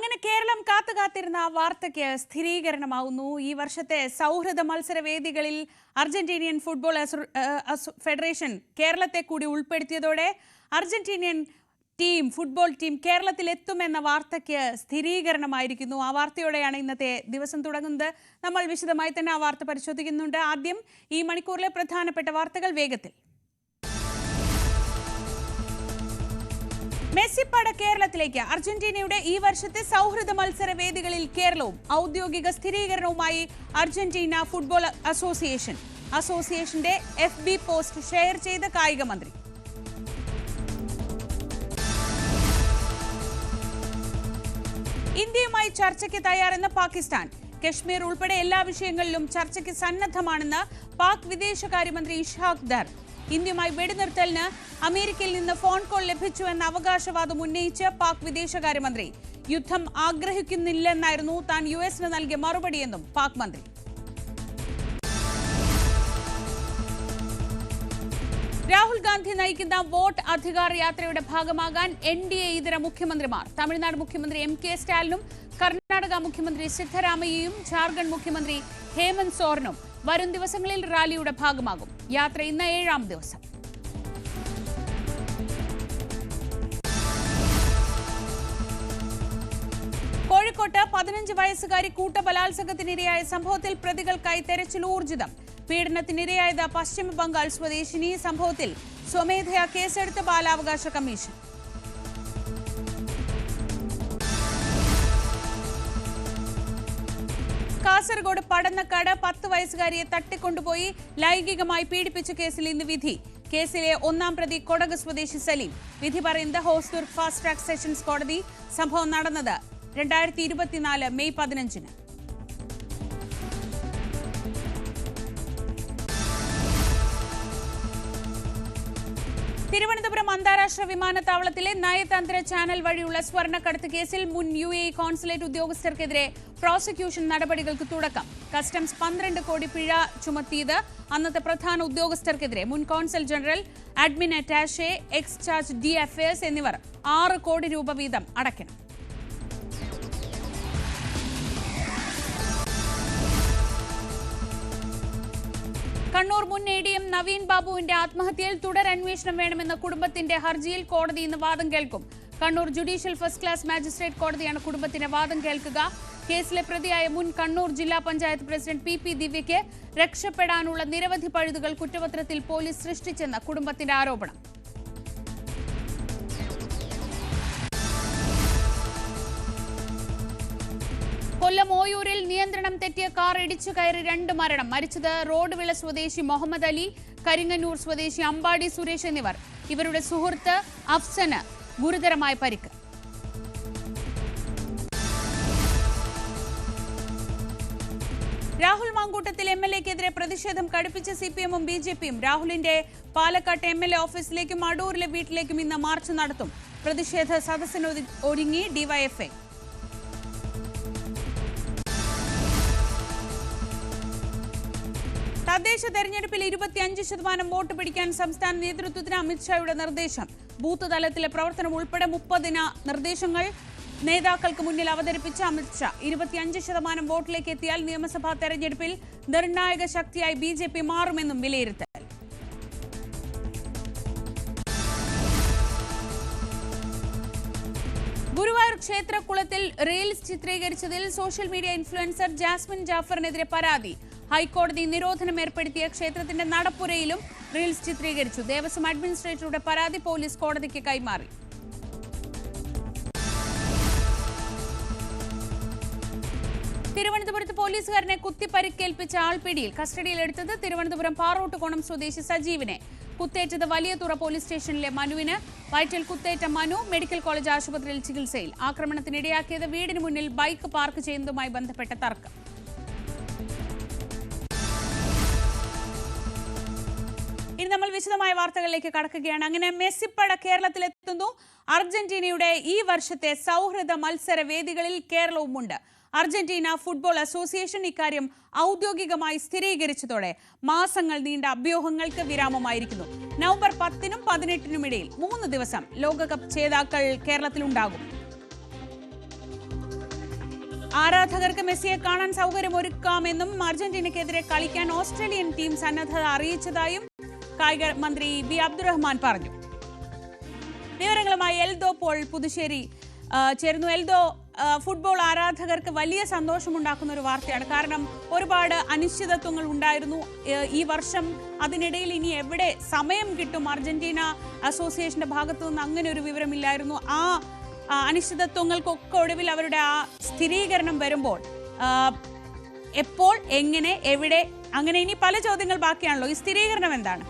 അങ്ങനെ കേരളം കാത്തുകാത്തിരുന്ന വാർത്തയ്ക്ക് സ്ഥിരീകരണമാവുന്നു. ഈ വർഷത്തെ സൗഹൃദ മത്സരവേദികളിൽ അർജന്റീനിയൻ ഫുട്ബോൾ ഫെഡറേഷൻ കേരളത്തെ കൂടി ഉൾപ്പെടുത്തിയതോടെ അർജന്റീനിയൻ ഫുട്ബോൾ ടീം കേരളത്തിൽ എത്തുമെന്ന വാർത്തയ്ക്ക് സ്ഥിരീകരണമായിരിക്കുന്നു. ആ വാർത്തയോടെയാണ് ഇന്നത്തെ ദിവസം തുടങ്ങുന്നത്. നമ്മൾ വിശദമായി തന്നെ ആ വാർത്ത പരിശോധിക്കുന്നുണ്ട്. ആദ്യം ഈ മണിക്കൂറിലെ പ്രധാനപ്പെട്ട വാർത്തകൾ വേഗത്തിൽ. മെസ്സിപ്പട കേരളത്തിലേക്ക്. അർജന്റീനയുടെ ഈ വർഷത്തെ സൗഹൃദ മത്സര വേദികളിൽ കേരളവും. ഔദ്യോഗിക സ്ഥിരീകരണവുമായി അർജന്റീന ഫുട്ബോൾ അസോസിയേഷന്റെ FB പോസ്റ്റ് ഷെയർ ചെയ്ത കായിക മന്ത്രി. ഇന്ത്യയുമായി ചർച്ചയ്ക്ക് തയ്യാറെന്ന് പാകിസ്ഥാൻ. കശ്മീർ ഉൾപ്പെടെ എല്ലാ വിഷയങ്ങളിലും ചർച്ചയ്ക്ക് സന്നദ്ധമാണെന്ന് പാക് വിദേശകാര്യമന്ത്രി ഇഷ്ഹാഖ് ദർ. ഇന്ത്യയുമായി വെടിനിർത്തലിന് അമേരിക്കയിൽ നിന്ന് ഫോൺ കോൾ ലഭിച്ചുവെന്ന അവകാശവാദം ഉന്നയിച്ച് പാക് വിദേശകാര്യമന്ത്രി. യുദ്ധം ആഗ്രഹിക്കുന്നില്ലെന്നായിരുന്നു താൻ US നൽകിയ മറുപടിയെന്നും പാക് മന്ത്രി. രാഹുൽ ഗാന്ധി നയിക്കുന്ന വോട്ട് അധികാർ യാത്രയുടെ ഭാഗമാകാൻ NDA ഇതര മുഖ്യമന്ത്രിമാർ. തമിഴ്നാട് മുഖ്യമന്ത്രി MK സ്റ്റാലിനും കർണാടക മുഖ്യമന്ത്രി സിദ്ധരാമയ്യയും ജാർഖണ്ഡ് മുഖ്യമന്ത്രി ഹേമന്ത് സോറനും വരും ദിവസങ്ങളിൽ റാലിയുടെ ഭാഗമാകും. യാത്ര ഇന്ന് 7ാം ദിവസം. കോഴിക്കോട്ട് 15 വയസ്സുകാരി കൂട്ടബലാത്സംഗത്തിനിരയായ സംഭവത്തിൽ പ്രതികൾക്കായി തെരച്ചിൽ ഊർജിതം. പീഡനത്തിനിരയായത് പശ്ചിമ ബംഗാൾ സ്വദേശിനി. സംഭവത്തിൽ സ്വമേധയാ കേസെടുത്ത ബാലാവകാശ കമ്മീഷൻ. കാസർഗോഡ് പടന്നക്കാട് 10 വയസ്സുകാരിയെ തട്ടിക്കൊണ്ടുപോയി ലൈംഗികമായി പീഡിപ്പിച്ച കേസിൽ ഇന്ന് വിധി. കേസിലെ 1ാം പ്രതി കൊടക് സ്വദേശി സലീം. വിധി പറയുന്നത് ഹോസ്ദുർ ഫാസ്റ്റ് ട്രാക്ക് സെഷൻസ് കോടതി. സംഭവം നടന്നത് 2024 മെയ് 15-ന്. തിരുവനന്തപുരം അന്താരാഷ്ട്ര വിമാനത്താവളത്തിലെ നയതന്ത്ര ചാനൽ വഴിയുള്ള സ്വർണ്ണക്കടത്ത് കേസിൽ മുൻ UAE കോൺസുലേറ്റ് ഉദ്യോഗസ്ഥർക്കെതിരെ പ്രോസിക്യൂഷൻ നടപടികൾക്ക് തുടക്കം. കസ്റ്റംസ് 12 കോടി പിഴ ചുമത്തിയത് അന്നത്തെ പ്രധാന ഉദ്യോഗസ്ഥർക്കെതിരെ. മുൻ കോൺസൽ ജനറൽ, അഡ്മിൻ അറ്റാഷെ, എക്സ്ചാർജ് DFS എന്നിവർ 6 കോടി രൂപ വീതം അടയ്ക്കണം. കണ്ണൂർ മുൻ ADM നവീൻ ബാബുവിന്റെ ആത്മഹത്യയിൽ തുടരന്വേഷണം വേണമെന്ന കുടുംബത്തിന്റെ ഹർജിയിൽ കോടതി ഇന്ന് വാദം കേൾക്കും. Kannur judicial first class magistrate കോടതിയാണ് കുടുംബത്തിന്റെ വാദം കേൾക്കുക. കേസിലെ പ്രതിയായ മുൻ കണ്ണൂർ ജില്ലാ പഞ്ചായത്ത് പ്രസിഡന്റ് PP ദിവ്യയ്ക്ക് രക്ഷപ്പെടാനുള്ള നിരവധി പഴുതുകൾ കുറ്റപത്രത്തിൽ പോലീസ് സൃഷ്ടിച്ചെന്ന് കുടുംബത്തിന്റെ ആരോപണം. കൊല്ലം ഓയൂരിൽ നിയന്ത്രണം തെറ്റിയ കാർ ഇടിച്ചു കയറി 2 മരണം. മരിച്ചത് റോഡ്വിള സ്വദേശി മുഹമ്മദ് അലി, കരിങ്ങന്നൂർ സ്വദേശി അമ്പാടി സുരേഷ് എന്നിവർ. ഇവരുടെ സുഹൃത്ത് അഫ്സന് ഗുരുതരമായ പരിക്ക്. രാഹുൽ മാങ്കൂട്ടത്തിൽ MLA-ക്കെതിരെ പ്രതിഷേധം കടുപ്പിച്ച CPM-ഉം BJP-യും. രാഹുലിന്റെ പാലക്കാട്ട് MLA ഓഫീസിലേക്കും അടൂരിലെ വീട്ടിലേക്കും ഇന്ന് മാർച്ച് നടത്തും. പ്രതിഷേധ സദസ്സിന് ഒരുങ്ങി DYFI. തദ്ദേശ തെരഞ്ഞെടുപ്പിൽ 25% വോട്ട് പിടിക്കാൻ സംസ്ഥാന നേതൃത്വത്തിന് അമിത്ഷായുടെ നിർദ്ദേശം. ബൂത്ത് തലത്തിലെ പ്രവർത്തനം ഉൾപ്പെടെ 30 നിർദ്ദേശങ്ങൾ നേതാക്കൾക്ക് മുന്നിൽ അവതരിപ്പിച്ച അമിത്ഷാ. 25% വോട്ടിലേക്ക് എത്തിയാൽ നിയമസഭാ തെരഞ്ഞെടുപ്പിൽ നിർണായക ശക്തിയായി BJP മാറുമെന്നും വിലയിരുത്തൽ. ഗുരുവായൂർ ക്ഷേത്രക്കുളത്തിൽ റീൽസ് ചിത്രീകരിച്ചതിൽ സോഷ്യൽ മീഡിയ ഇൻഫ്ലുവൻസർ ജാസ്മിൻ ജാഫറിനെതിരെ പരാതി. ഹൈക്കോടതി നിരോധനം ഏർപ്പെടുത്തിയ ക്ഷേത്രത്തിന്റെ നടപ്പുരയിലും റീൽസ് ചിത്രീകരിച്ചു. ദേവസ്വം അഡ്മിനിസ്ട്രേറ്ററുടെ പരാതി പോലീസ് കോടതിക്ക് കൈമാറി. തിരുവനന്തപുരത്ത് പോലീസുകാരനെ കുത്തി പരിക്കേൽപ്പിച്ച ആൾ പിടിയിൽ. കസ്റ്റഡിയിലെടുത്തത് തിരുവനന്തപുരം പാറോട്ടുകോണം സ്വദേശി സജീവിനെ. കുത്തേറ്റത് വലിയതുറ പോലീസ് സ്റ്റേഷനിലെ മനുവിന്. വയറ്റിൽ കുത്തേറ്റ മനു മെഡിക്കൽ കോളേജ് ആശുപത്രിയിൽ ചികിത്സയിൽ. ആക്രമണത്തിനിടയാക്കിയത് വീടിന് മുന്നിൽ ബൈക്ക് പാർക്ക് ചെയ്യുന്നതുമായി ബന്ധപ്പെട്ട തർക്കം. ഇനി നമ്മൾ വിശദമായ വാർത്തകളിലേക്ക് കടക്കുകയാണ്. അങ്ങനെ മെസ്സിപ്പട കേരളത്തിലെത്തുന്നു. അർജന്റീനയുടെ ഈ വർഷത്തെ സൗഹൃദ മത്സര വേദികളിൽ കേരളവുമുണ്ട്. അർജന്റീന ഫുട്ബോൾ അസോസിയേഷൻ ഇക്കാര്യം ഔദ്യോഗികമായി സ്ഥിരീകരിച്ചതോടെ മാസങ്ങൾ നീണ്ട അഭ്യൂഹങ്ങൾക്ക് വിരാമമായിരിക്കുന്നു. നവംബർ 10-നും 18-നും ഇടയിൽ 3 ദിവസം ലോകകപ്പ് ജേതാക്കൾ കേരളത്തിലുണ്ടാകും. ആരാധകർക്ക് മെസ്സിയെ കാണാൻ സൗകര്യമൊരുക്കാമെന്നും അർജന്റീനയ്ക്കെതിരെ കളിക്കാൻ ഓസ്ട്രേലിയൻ ടീം സന്നദ്ധത അറിയിച്ചതായും കായിക മന്ത്രി വി അബ്ദുറഹ്മാൻ പറഞ്ഞു. വിവരങ്ങളുമായി എൽദോ പോൾ പുതുശ്ശേരി ചേരുന്നു. എൽദോ, ഫുട്ബോൾ ആരാധകർക്ക് വലിയ സന്തോഷമുണ്ടാക്കുന്ന ഒരു വാർത്തയാണ്. കാരണം ഒരുപാട് അനിശ്ചിതത്വങ്ങൾ ഉണ്ടായിരുന്നു ഈ വർഷം. അതിനിടയിൽ ഇനി എവിടെ സമയം കിട്ടും? അർജന്റീന അസോസിയേഷന്റെ ഭാഗത്തു നിന്ന് അങ്ങനെ ഒരു വിവരമില്ലായിരുന്നു. ആ അനിശ്ചിതത്വങ്ങൾക്കൊക്കെ ഒടുവിൽ അവരുടെ ആ സ്ഥിരീകരണം വരുമ്പോൾ എപ്പോൾ, എങ്ങനെ, എവിടെ, അങ്ങനെ ഇനി പല ചോദ്യങ്ങൾ ബാക്കിയാണല്ലോ. ഈ സ്ഥിരീകരണം എന്താണ്?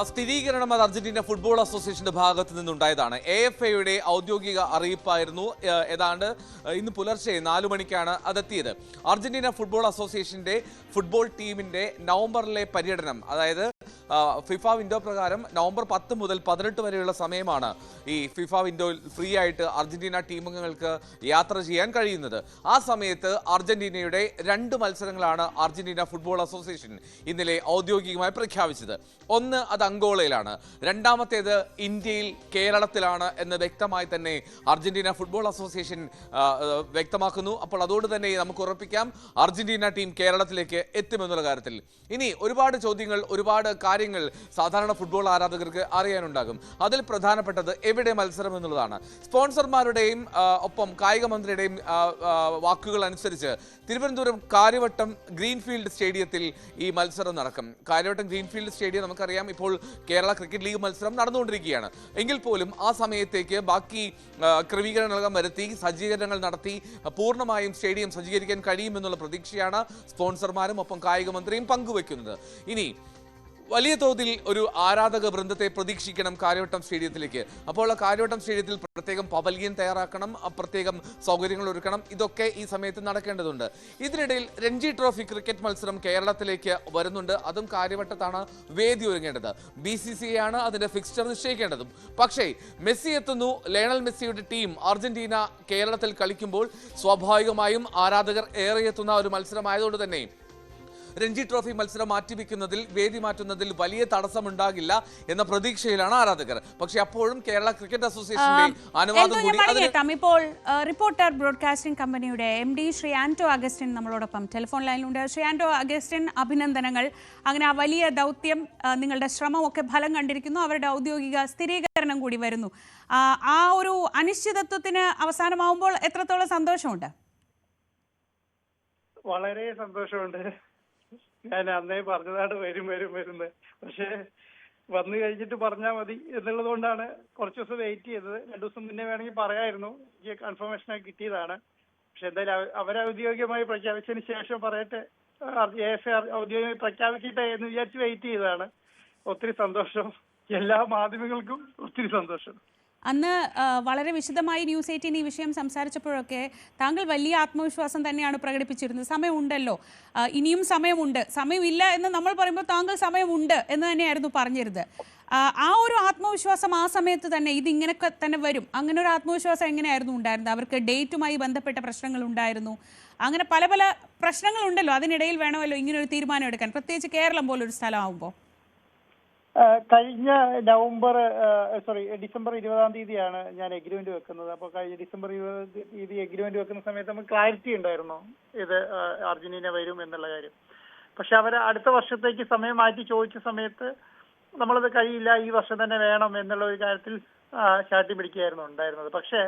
സ്ഥിരീകരണം അത് അർജന്റീന ഫുട്ബോൾ അസോസിയേഷന്റെ ഭാഗത്ത് നിന്നുണ്ടായതാണ്. AFAയുടെ ഔദ്യോഗിക അറിയിപ്പായിരുന്നു. ഏതാണ്ട് ഇന്ന് പുലർച്ചെ 4 മണിക്കാണ് അതെത്തിയത്. അർജന്റീന ഫുട്ബോൾ അസോസിയേഷന്റെ ഫുട്ബോൾ ടീമിന്റെ നവംബറിലെ പര്യടനം, അതായത് ഫിഫ വിൻഡോ പ്രകാരം നവംബർ 10 മുതൽ 18 വരെയുള്ള സമയമാണ് ഈ ഫിഫ വിൻഡോയിൽ ഫ്രീ ആയിട്ട് അർജന്റീന ടീമംഗങ്ങൾക്ക് യാത്ര ചെയ്യാൻ കഴിയുന്നത്. ആ സമയത്ത് അർജന്റീനയുടെ 2 മത്സരങ്ങളാണ് അർജന്റീന ഫുട്ബോൾ അസോസിയേഷൻ ഇന്നലെ ഔദ്യോഗികമായി പ്രഖ്യാപിച്ചത്. ഒന്ന് അത് അങ്കോളയിലാണ്, രണ്ടാമത്തേത് ഇന്ത്യയിൽ കേരളത്തിലാണ് എന്ന് വ്യക്തമായി തന്നെ അർജന്റീന ഫുട്ബോൾ അസോസിയേഷൻ വ്യക്തമാക്കുന്നു. അപ്പോൾ അതുകൊണ്ട് തന്നെ നമുക്ക് ഉറപ്പിക്കാം അർജന്റീന ടീം കേരളത്തിലേക്ക് എത്തുമെന്നുള്ള കാര്യത്തിൽ. ഇനി ഒരുപാട് ചോദ്യങ്ങൾ, ഒരുപാട് കാര്യങ്ങൾ സാധാരണ ഫുട്ബോൾ ആരാധകർക്ക് അറിയാനുണ്ടാകും. അതിൽ പ്രധാനപ്പെട്ടത് എവിടെ മത്സരം എന്നുള്ളതാണ്. സ്പോൺസർമാരുടെയും ഒപ്പം കായിക മന്ത്രിയുടെയും വാക്കുകൾ അനുസരിച്ച് തിരുവനന്തപുരം കാര്യവട്ടം ഗ്രീൻഫീൽഡ് സ്റ്റേഡിയത്തിൽ ഈ മത്സരം നടക്കും. കാര്യവട്ടം ഗ്രീൻഫീൽഡ് സ്റ്റേഡിയം നമുക്കറിയാം, ഇപ്പോൾ കേരള ക്രിക്കറ്റ് ലീഗ് മത്സരം നടന്നുകൊണ്ടിരിക്കുകയാണ്. എങ്കിൽ പോലും ആ സമയത്തേക്ക് ബാക്കി ക്രമീകരണങ്ങൾ വരുത്തി, സജ്ജീകരണങ്ങൾ നടത്തി പൂർണ്ണമായും സ്റ്റേഡിയം സജ്ജീകരിക്കാൻ കഴിയുമെന്നുള്ള പ്രതീക്ഷയാണ് സ്പോൺസർമാരും ഒപ്പം കായിക മന്ത്രിയും പങ്കുവെക്കുന്നത്. ഇനി വലിയ തോതിൽ ഒരു ആരാധക വൃന്ദത്തെ പ്രതീക്ഷിക്കണം കാര്യവട്ടം സ്റ്റേഡിയത്തിലേക്ക്. അപ്പോൾ ആ കാര്യവട്ടം സ്റ്റേഡിയത്തിൽ പ്രത്യേകം പവലിയൻ തയ്യാറാക്കണം, പ്രത്യേകം സൗകര്യങ്ങൾ ഒരുക്കണം. ഇതൊക്കെ ഈ സമയത്ത് നടക്കേണ്ടതുണ്ട്. ഇതിനിടയിൽ രഞ്ജി ട്രോഫി ക്രിക്കറ്റ് മത്സരം കേരളത്തിലേക്ക് വരുന്നുണ്ട്. അതും കാര്യവട്ടത്താണ് വേദി ഒരുങ്ങേണ്ടത്. BCCI ആണ് അതിന്റെ ഫിക്സ്ചർ നിശ്ചയിക്കേണ്ടതും. പക്ഷേ മെസ്സി എത്തുന്നു. ലയണൽ മെസ്സിയുടെ ടീം അർജന്റീന കേരളത്തിൽ കളിക്കുമ്പോൾ സ്വാഭാവികമായും ആരാധകർ ഏറെ എത്തുന്ന ഒരു മത്സരമായതുകൊണ്ട് തന്നെ രഞ്ജി ട്രോഫി മത്സരം മാറ്റിവെക്കുന്നതിൽ, വേദി മാറ്റുന്നതിൽ വലിയ തടസ്സമുണ്ടാകില്ല എന്ന പ്രതീക്ഷയിലാണ് ആരാധകർ. പക്ഷേ അപ്പോഴും കേരള ക്രിക്കറ്റ് അസോസിയേഷന്റെ അനുവാദം കൂടി. ഇപ്പോൾ റിപ്പോർട്ടർ ബ്രോഡ്കാസ്റ്റിംഗ് കമ്പനിയുടെ MD ശ്രീ ആന്റോ അഗസ്റ്റിൻ നമ്മളോടൊപ്പം ടെലിഫോൺ ലൈനിലുണ്ട്. ശ്രീ ആന്റോ അഗസ്റ്റിൻ, അഭിനന്ദനങ്ങൾ. അങ്ങനെ ആ വലിയ ദൗത്യം, നിങ്ങളുടെ ശ്രമമൊക്കെ ഫലം കണ്ടിരിക്കുന്നു. അവരുടെ ഔദ്യോഗിക സ്ഥിരീകരണം കൂടി വരുന്നു. ആ ഒരു അനിശ്ചിതത്വത്തിന് അവസാനമാവുമ്പോൾ എത്രത്തോളം സന്തോഷമുണ്ട്? വളരെ സന്തോഷമുണ്ട്. ഞാൻ അന്നേ പറഞ്ഞതാണ് വരുന്നത്. പക്ഷേ വന്നു കഴിഞ്ഞിട്ട് പറഞ്ഞാൽ മതി എന്നുള്ളത് കൊണ്ടാണ് കുറച്ച് ദിവസം വെയിറ്റ് ചെയ്തത്. 2 ദിവസം മുന്നേ വേണമെങ്കിൽ പറയായിരുന്നു. എനിക്ക് കൺഫർമേഷനൊക്കെ കിട്ടിയതാണ്. പക്ഷെ എന്തായാലും അവരൗദ്യോഗികമായി പ്രഖ്യാപിച്ചതിന് ശേഷം പറയട്ടെ, AFA ഔദ്യോഗികമായി പ്രഖ്യാപിക്കട്ടെ എന്ന് വിചാരിച്ച് വെയിറ്റ് ചെയ്തതാണ്. ഒത്തിരി സന്തോഷം. എല്ലാ മാധ്യമങ്ങൾക്കും ഒത്തിരി സന്തോഷം. അന്ന് വളരെ വിശദമായി ന്യൂസ് 18 ഈ വിഷയം സംസാരിച്ചപ്പോഴൊക്കെ താങ്കൾ വലിയ ആത്മവിശ്വാസം തന്നെയാണ് പ്രകടിപ്പിച്ചിരുന്നത്. സമയമുണ്ടല്ലോ, ഇനിയും സമയമുണ്ട്, സമയമില്ല എന്ന് നമ്മൾ പറയുമ്പോൾ താങ്കൾ സമയമുണ്ട് എന്ന് തന്നെയായിരുന്നു പറഞ്ഞിരുന്നത്. ആ ഒരു ആത്മവിശ്വാസം ആ സമയത്ത് തന്നെ ഇതിങ്ങനെയൊക്കെ തന്നെ വരും, അങ്ങനെ ഒരു ആത്മവിശ്വാസം എങ്ങനെയായിരുന്നു ഉണ്ടായിരുന്നത്? അവർക്ക് ഡേറ്റുമായി ബന്ധപ്പെട്ട പ്രശ്നങ്ങൾ ഉണ്ടായിരുന്നു, അങ്ങനെ പല പല പ്രശ്നങ്ങളുണ്ടല്ലോ. അതിനിടയിൽ വേണമല്ലോ ഇങ്ങനൊരു തീരുമാനം എടുക്കാൻ, പ്രത്യേകിച്ച് കേരളം പോലൊരു സ്ഥലമാകുമ്പോൾ. കഴിഞ്ഞ ഡിസംബർ 20-ാം തീയതിയാണ് ഞാൻ എഗ്രിമെന്റ് വെക്കുന്നത്. അപ്പോൾ കഴിഞ്ഞ ഡിസംബർ 20-ാം തീയതി എഗ്രിമെന്റ് വെക്കുന്ന സമയത്ത് നമുക്ക് ക്ലാരിറ്റി ഉണ്ടായിരുന്നു ഇത് അർജന്റീന വരും എന്നുള്ള കാര്യം. പക്ഷെ അവർ അടുത്ത വർഷത്തേക്ക് സമയം മാറ്റി ചോദിച്ച സമയത്ത് നമ്മളത് കഴിയില്ല, ഈ വർഷം തന്നെ വേണം എന്നുള്ള ഒരു കാര്യത്തിൽ ശാഠ്യം പിടിക്കുകയായിരുന്നു ഉണ്ടായിരുന്നത്. പക്ഷേ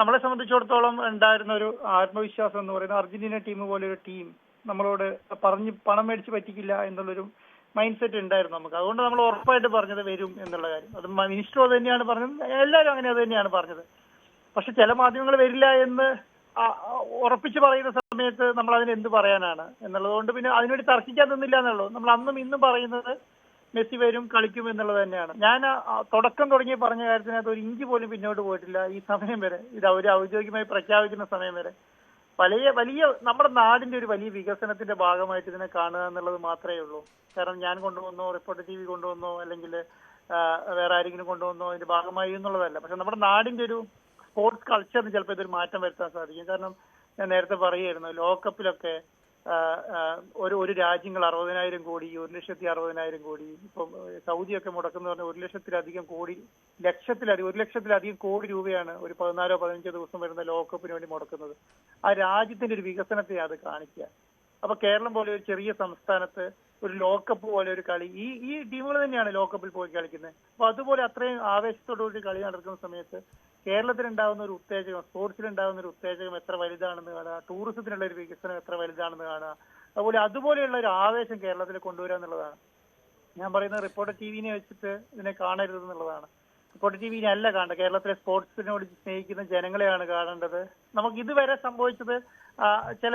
നമ്മളെ സംബന്ധിച്ചിടത്തോളം ഉണ്ടായിരുന്ന ഒരു ആത്മവിശ്വാസം എന്ന് പറയുന്നത് അർജന്റീന ടീം പോലെ ഒരു ടീം നമ്മളോട് പറഞ്ഞ് പണം മേടിച്ച് പറ്റിക്കില്ല എന്നുള്ളൊരു മൈൻഡ് സെറ്റ് ഉണ്ടായിരുന്നു നമുക്ക്. അതുകൊണ്ട് നമ്മൾ ഉറപ്പായിട്ട് പറഞ്ഞത് വരും എന്നുള്ള കാര്യം. അത് മിനിസ്റ്റർ അത് തന്നെയാണ് പറഞ്ഞത്, എല്ലാവരും അങ്ങനെ അത് തന്നെയാണ് പറഞ്ഞത്. പക്ഷെ ചില മാധ്യമങ്ങൾ വരില്ല എന്ന് ഉറപ്പിച്ച് പറയുന്ന സമയത്ത് നമ്മൾ അതിന് എന്ത് പറയാനാണ് എന്നുള്ളതുകൊണ്ട് പിന്നെ അതിനുവേണ്ടി തർക്കിക്കാൻ നിന്നില്ല എന്നുള്ളൂ. നമ്മൾ അന്നും ഇന്നും പറയുന്നത് മെസ്സി വരും, കളിക്കും എന്നുള്ളത് തന്നെയാണ്. ഞാൻ തുടക്കം തുടങ്ങി പറഞ്ഞ കാര്യത്തിനകത്ത് ഒരു ഇഞ്ച് പോലും പിന്നോട്ട് പോയിട്ടില്ല ഈ സമയം വരെ. ഇത് അവർ ഔദ്യോഗികമായി പ്രഖ്യാപിക്കുന്ന സമയം വരെ. വലിയ നമ്മുടെ നാടിന്റെ ഒരു വലിയ വികസനത്തിന്റെ ഭാഗമായിട്ട് ഇതിനെ കാണുക എന്നുള്ളത് മാത്രമേ ഉള്ളൂ. കാരണം ഞാൻ കൊണ്ടുവന്നോ, റിപ്പോർട്ടർ TV കൊണ്ടുവന്നോ, അല്ലെങ്കിൽ വേറെ ആരെങ്കിലും കൊണ്ടുവന്നോ അതിന്റെ ഭാഗമായി എന്നുള്ളതല്ല. പക്ഷെ നമ്മുടെ നാടിന്റെ ഒരു സ്പോർട്സ് കൾച്ചറിന് ചിലപ്പോൾ ഇതൊരു മാറ്റം വരുത്താൻ സാധിക്കും. കാരണം ഞാൻ നേരത്തെ പറയുമായിരുന്നു, ലോകകപ്പിലൊക്കെ ഒരു രാജ്യങ്ങൾ 60,000 കോടി, 1,60,000 കോടി, ഇപ്പം സൗദിയൊക്കെ മുടക്കുന്ന പറഞ്ഞാൽ 1,00,000-ലധികം കോടി, 1,00,000-ലധികം കോടി രൂപയാണ് ഒരു 14-15 ദിവസം വരുന്ന ലോകകപ്പിന് വേണ്ടി മുടക്കുന്നത്. ആ രാജ്യത്തിന്റെ ഒരു വികസനത്തെ അത് കാണിക്കുക. അപ്പൊ കേരളം പോലെ ഒരു ചെറിയ സംസ്ഥാനത്ത് ഒരു ലോകകപ്പ് പോലെ ഒരു കളി, ഈ ടീമുകൾ തന്നെയാണ് ലോകകപ്പിൽ പോയി കളിക്കുന്നത്. അപ്പൊ അതുപോലെ അത്രയും ആവേശത്തോടുകൂടി കളി നടക്കുന്ന സമയത്ത് കേരളത്തിലുണ്ടാകുന്ന ഒരു ഉത്തേജകം, സ്പോർട്സിലുണ്ടാകുന്ന ഒരു ഉത്തേജകം എത്ര വലുതാണെന്ന് കാണുക, ടൂറിസത്തിനുള്ള ഒരു വികസനം എത്ര വലുതാണെന്ന് കാണുക. അതുപോലെയുള്ള ഒരു ആവേശം കേരളത്തിൽ കൊണ്ടുവരിക എന്നുള്ളതാണ് ഞാൻ പറയുന്നത്. റിപ്പോർട്ടർ ടിവിനെ വെച്ചിട്ട് ഇതിനെ കാണരുതെന്നുള്ളതാണ്. റിപ്പോർട്ടർ ടിവിനെ അല്ല കാണേണ്ടത്, കേരളത്തിലെ സ്പോർട്സിനോട് സ്നേഹിക്കുന്ന ജനങ്ങളെയാണ് കാണേണ്ടത്. നമുക്ക് ഇതുവരെ സംഭവിച്ചത് ചില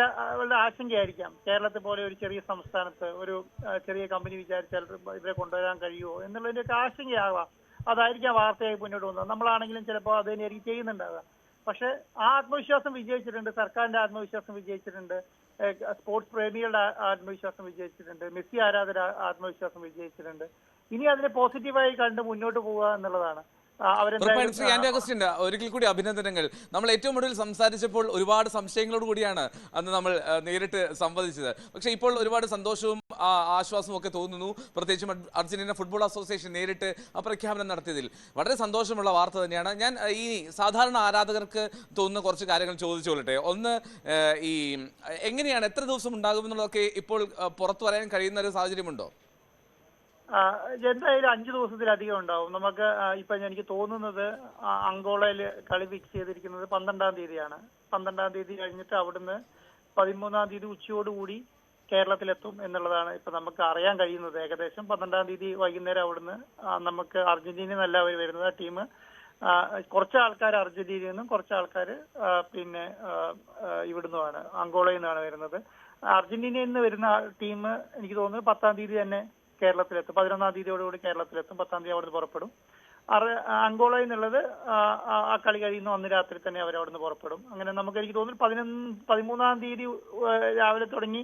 ആശങ്കയായിരിക്കാം. കേരളത്തെ പോലെ ഒരു ചെറിയ സംസ്ഥാനത്ത് ഒരു ചെറിയ കമ്പനി വിചാരിച്ചാൽ ഇവരെ കൊണ്ടുവരാൻ കഴിയുമോ എന്നുള്ളതിൻ്റെയൊക്കെ ആശങ്കയാവാം. അതായിരിക്കാം വാർത്തയായി മുന്നോട്ട് പോകുന്നത്. നമ്മളാണെങ്കിലും ചിലപ്പോൾ അത് തന്നെയായിരിക്കും ചെയ്യുന്നുണ്ടാവുക. പക്ഷെ ആ ആത്മവിശ്വാസം വിജയിച്ചിട്ടുണ്ട്, സർക്കാരിന്റെ ആത്മവിശ്വാസം വിജയിച്ചിട്ടുണ്ട്, സ്പോർട്സ് പ്രേമികളുടെ ആത്മവിശ്വാസം വിജയിച്ചിട്ടുണ്ട്, മെസ്സി ആരാധകരുടെ ആത്മവിശ്വാസം വിജയിച്ചിട്ടുണ്ട്. ഇനി അതിനെ പോസിറ്റീവായി കണ്ട് മുന്നോട്ട് പോവുക എന്നുള്ളതാണ്. ഒരിക്കൽ കൂടി അഭിനന്ദനങ്ങൾ. നമ്മൾ ഏറ്റവും ഒടുവിൽ സംസാരിച്ചപ്പോൾ ഒരുപാട് സംശയങ്ങളോട് കൂടിയാണ് അന്ന് നമ്മൾ നേരിട്ട് സംവദിച്ചത്. പക്ഷേ ഇപ്പോൾ ഒരുപാട് സന്തോഷവും ആശ്വാസവും ഒക്കെ തോന്നുന്നു. പ്രത്യേകിച്ചും അർജന്റീന ഫുട്ബോൾ അസോസിയേഷൻ നേരിട്ട് പ്രഖ്യാപനം നടത്തിയതിൽ വളരെ സന്തോഷമുള്ള വാർത്ത തന്നെയാണ്. ഞാൻ ഈ സാധാരണ ആരാധകർക്ക് തോന്നുന്ന കുറച്ച് കാര്യങ്ങൾ ചോദിച്ചോളട്ടെ. ഒന്ന്, ഈ എങ്ങനെയാണ്, എത്ര ദിവസം ഉണ്ടാകുമെന്നുള്ളതൊക്കെ ഇപ്പോൾ പുറത്തു പറയാൻ കഴിയുന്ന ഒരു സാഹചര്യമുണ്ടോ? എന്തായാലും 5 ദിവസത്തിലധികം ഉണ്ടാവും. നമുക്ക് ഇപ്പൊ എനിക്ക് തോന്നുന്നത് അങ്കോളയിൽ കളി ഫിക്സ് ചെയ്തിരിക്കുന്നത് 12-ാം തീയതിയാണ്. 12-ാം തീയതി കഴിഞ്ഞിട്ട് അവിടുന്ന് 13-ാം തീയതി ഉച്ചയോടുകൂടി കേരളത്തിലെത്തും എന്നുള്ളതാണ് ഇപ്പൊ നമുക്ക് അറിയാൻ കഴിയുന്നത്. ഏകദേശം 12-ാം തീയതി വൈകുന്നേരം അവിടുന്ന് നമുക്ക് അർജന്റീനയിൽ നിന്നല്ല അവർ വരുന്നത്. ആ ടീം കുറച്ച് ആൾക്കാർ അർജന്റീനയിൽ നിന്നും കുറച്ച് ആൾക്കാർ പിന്നെ ഇവിടുന്നുമാണ്, അങ്കോളയിൽ നിന്നാണ് വരുന്നത്. അർജന്റീനയിൽ നിന്ന് വരുന്ന ടീം എനിക്ക് തോന്നുന്നത് 10-ാം തീയതി തന്നെ കേരളത്തിലെത്തും. 11-ാം തീയതിയോടുകൂടി കേരളത്തിലെത്തും. 10-ാം തീയതി അവിടുന്ന് പുറപ്പെടും. അങ്കോളയിൽ നിന്നുള്ളത് ആ കളി കഴിയുന്ന അന്ന് രാത്രി തന്നെ അവർ അവിടുന്ന് പുറപ്പെടും. അങ്ങനെ നമുക്ക് എനിക്ക് തോന്നുന്നു 13-ാം തീയതി രാവിലെ തുടങ്ങി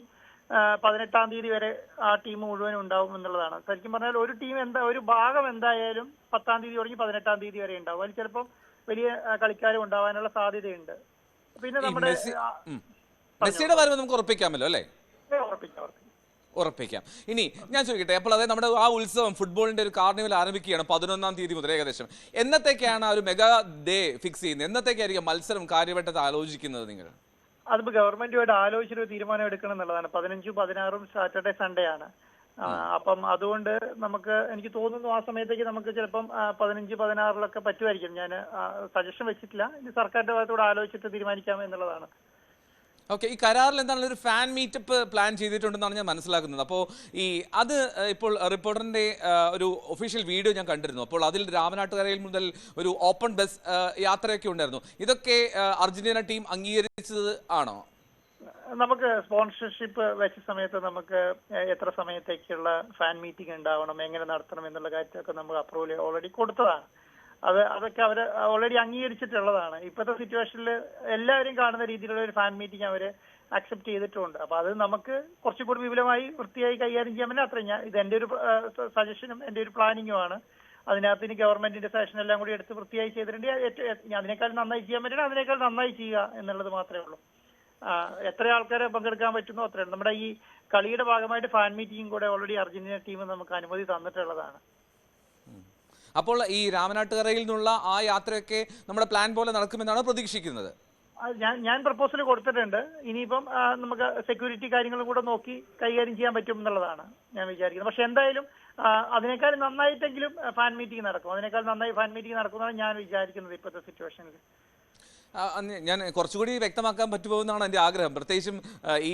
18-ാം തീയതി വരെ ആ ടീം മുഴുവൻ ഉണ്ടാവും എന്നുള്ളതാണ്. ശരിക്കും പറഞ്ഞാൽ ഒരു ടീം ഒരു ഭാഗം എന്തായാലും 10-ാം തീയതി തുടങ്ങി 18-ാം തീയതി വരെ ഉണ്ടാവും. അതിൽ ചിലപ്പോൾ വലിയ കളിക്കാരും ഉണ്ടാവാനുള്ള സാധ്യതയുണ്ട്. പിന്നെ നമ്മുടെ മെസ്സിയുടെ കാര്യം നമുക്ക് ഉറപ്പിക്കാമല്ലോ അല്ലേ? ഉറപ്പിക്കാം. ഇനി ഞാൻ ചോദിക്കട്ടെ, അപ്പോൾ അതായത് നമ്മുടെ ആ ഉത്സവം, ഫുട്ബോളിന്റെ ഒരു കാർണിവൽ ആരംഭിക്കുകയാണ് 11-ാം തീയതി മുതൽ. ഏകദേശം എന്നത്തേക്കാണ് ആ ഒരു മെഗാ ഡേ ഫിക്സ് ചെയ്യുന്നത്? എന്നത്തേക്കായിരിക്കും മത്സരം കാര്യമായിട്ട് ആലോചിക്കുന്നത് നിങ്ങൾ? അതിപ്പോ ഗവൺമെന്റുമായിട്ട് ആലോചിച്ചൊരു തീരുമാനം എടുക്കണം എന്നുള്ളതാണ്. 15-ഉം 16-ഉം സാറ്റർഡേ സൺഡേ ആണ്. അപ്പം അതുകൊണ്ട് നമുക്ക് എനിക്ക് തോന്നുന്നു ആ സമയത്തേക്ക് നമുക്ക് ചിലപ്പം 15, 16 പറ്റുമായിരിക്കും. ഞാൻ സജഷൻ വെച്ചിട്ടില്ല. ഇനി സർക്കാരിന്റെ ഭാഗത്തോട് ആലോചിച്ചിട്ട് തീരുമാനിക്കാം എന്നുള്ളതാണ്. ഓക്കെ, ഈ കരാറിൽ എന്താണ് ഒരു ഫാൻ മീറ്റപ്പ് പ്ലാൻ ചെയ്തിട്ടുണ്ടെന്നാണ് ഞാൻ മനസ്സിലാക്കുന്നത്. അപ്പോൾ അത് ഇപ്പോൾ റിപ്പോർട്ടറിന്റെ ഒരു ഒഫീഷ്യൽ വീഡിയോ ഞാൻ കണ്ടിരുന്നു. അപ്പോൾ അതിൽ രാമനാട്ടുകരയിൽ മുതൽ ഒരു ഓപ്പൺ ബസ് യാത്രയൊക്കെ ഉണ്ടായിരുന്നു. ഇതൊക്കെ അർജന്റീന ടീം അംഗീകരിച്ചത് ആണോ? നമുക്ക് സ്പോൺസർഷിപ്പ് വെച്ച സമയത്ത് നമുക്ക് എത്ര സമയത്തേക്കുള്ള ഫാൻ മീറ്റിംഗ് ഉണ്ടാവണം, എങ്ങനെ നടത്തണം എന്നുള്ള കാര്യത്തൊക്കെ നമുക്ക് അപ്രൂവൽ ഓൾറെഡി കൊടുത്തതാണ്. അതൊക്കെ അവർ ഓൾറെഡി അംഗീകരിച്ചിട്ടുള്ളതാണ്. ഇപ്പോഴത്തെ സിറ്റുവേഷനിൽ എല്ലാവരും കാണുന്ന രീതിയിലുള്ള ഒരു ഫാൻ മീറ്റിംഗ് അവർ അക്സെപ്റ്റ് ചെയ്തിട്ടുണ്ട്. അപ്പൊ അത് നമുക്ക് കുറച്ചുകൂടി വിപുലമായി വൃത്തിയായി കൈകാര്യം ചെയ്യാൻ പറ്റില്ല. അത്രയും ഇത് എൻ്റെ ഒരു സജഷനും എൻ്റെ ഒരു പ്ലാനിങ്ങും ആണ്. അതിനകത്ത് ഇനി ഗവൺമെന്റിന്റെ സെഷൻ എല്ലാം കൂടി എടുത്ത് വൃത്തിയായി ചെയ്തിട്ടുണ്ട്. അതിനേക്കാൾ നന്നായി ചെയ്യാൻ പറ്റണം, അതിനേക്കാൾ നന്നായി ചെയ്യുക എന്നുള്ളത് മാത്രമേ ഉള്ളൂ. എത്ര ആൾക്കാരെ പങ്കെടുക്കാൻ പറ്റുന്നോ അത്രയും. നമ്മുടെ ഈ കളിയുടെ ഭാഗമായിട്ട് ഫാൻ മീറ്റിംഗ് കൂടെ ഓൾറെഡി അർജന്റീന ടീം നമുക്ക് അനുമതി തന്നിട്ടുള്ളതാണ്. അപ്പോൾ ഈ രാമനാട്ടുകരയിൽ നിന്നുള്ള ആ യാത്രയൊക്കെ നമ്മുടെ പ്ലാൻ പോലെ നടക്കുമെന്നാണ് പ്രതീക്ഷിക്കുന്നത്. ഞാൻ പ്രപ്പോസൽ കൊടുത്തിട്ടുണ്ട്. ഇനിയിപ്പം നമുക്ക് സെക്യൂരിറ്റി കാര്യങ്ങളും കൂടെ നോക്കി കൈകാര്യം ചെയ്യാൻ പറ്റും എന്നുള്ളതാണ് ഞാൻ വിചാരിക്കുന്നത്. പക്ഷെ എന്തായാലും അതിനേക്കാൾ നന്നായിട്ടെങ്കിലും ഫാൻ മീറ്റിംഗ് നടക്കും. അതിനേക്കാൾ നന്നായി ഫാൻ മീറ്റിംഗ് നടക്കുമെന്നാണ് ഞാൻ വിചാരിക്കുന്നത് ഇപ്പോഴത്തെ സിറ്റുവേഷനിൽ. ഞാൻ കുറച്ചുകൂടി വ്യക്തമാക്കാൻ പറ്റുമോ എന്നാണ് എൻ്റെ ആഗ്രഹം. പ്രത്യേകിച്ചും ഈ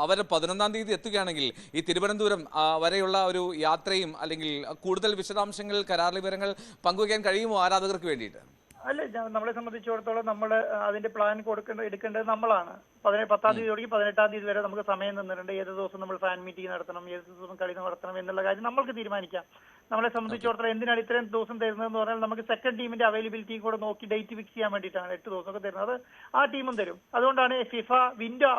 അവർ 11-ാം തീയതി എത്തുകയാണെങ്കിൽ ഈ തിരുവനന്തപുരം വരെയുള്ള ഒരു യാത്രയും അല്ലെങ്കിൽ കൂടുതൽ വിശദാംശങ്ങൾ, കരാർ വിവരങ്ങൾ പങ്കുവയ്ക്കാൻ കഴിയുമോ ആരാധകർക്ക് വേണ്ടിയിട്ട്? അല്ല, നമ്മളെ സംബന്ധിച്ചിടത്തോളം നമ്മൾ അതിന്റെ പ്ലാൻ എടുക്കേണ്ടത് നമ്മളാണ്. 10-ാം തീയതി തുടങ്ങി 18-ാം തീയതി വരെ നമുക്ക് സമയം തന്നിട്ടുണ്ട്. ഏത് ദിവസം നമ്മൾ ഫാൻ മീറ്റിംഗ് നടത്തണം, ഏത് ദിവസം കളി നടത്തണം എന്നുള്ള കാര്യം നമ്മൾക്ക് തീരുമാനിക്കാം. നമ്മളെ സംബന്ധിച്ചിടത്തോളം എന്തിനാണ് ഇത്രയും ദിവസം തരുന്നതെന്ന് പറഞ്ഞാൽ നമുക്ക് സെക്കൻഡ് ടീമിന്റെ അവൈലബിലിറ്റിയും കൂടെ നോക്കി ഡേറ്റ് ഫിക്സ് ചെയ്യാൻ വേണ്ടിയിട്ടാണ് 8 ദിവസമൊക്കെ തരുന്നത്. ആ ടീമും തരും. അതുകൊണ്ടാണ് ഫിഫ വിൻഡോ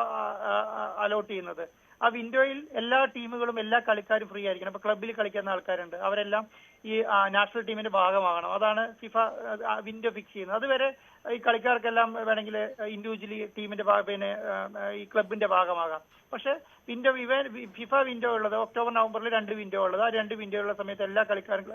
അലോട്ട് ചെയ്യുന്നത്. ആ വിൻഡോയിൽ എല്ലാ ടീമുകളും എല്ലാ കളിക്കാരും ഫ്രീ ആയിരിക്കണം. ഇപ്പൊ ക്ലബ്ബിൽ കളിക്കുന്ന ആൾക്കാരുണ്ട്, അവരെല്ലാം ഈ നാഷണൽ ടീമിന്റെ ഭാഗമാകണം. അതാണ് ഫിഫ വിൻഡോ ഫിക്സ് ചെയ്യുന്നത്. അതുവരെ ഈ കളിക്കാർക്കെല്ലാം വേണമെങ്കിൽ ഇൻഡിവിജ്വലി ടീമിന്റെ പിന്നെ ഈ ക്ലബിന്റെ ഭാഗമാകാം. പക്ഷെ വിൻഡോ ഫിഫ വിൻഡോ ഉള്ളത് ഒക്ടോബർ നവംബറിൽ 2 വിൻഡോ ഉള്ളത്. ആ 2 വിൻഡോ ഉള്ള സമയത്ത് എല്ലാ കളിക്കാരും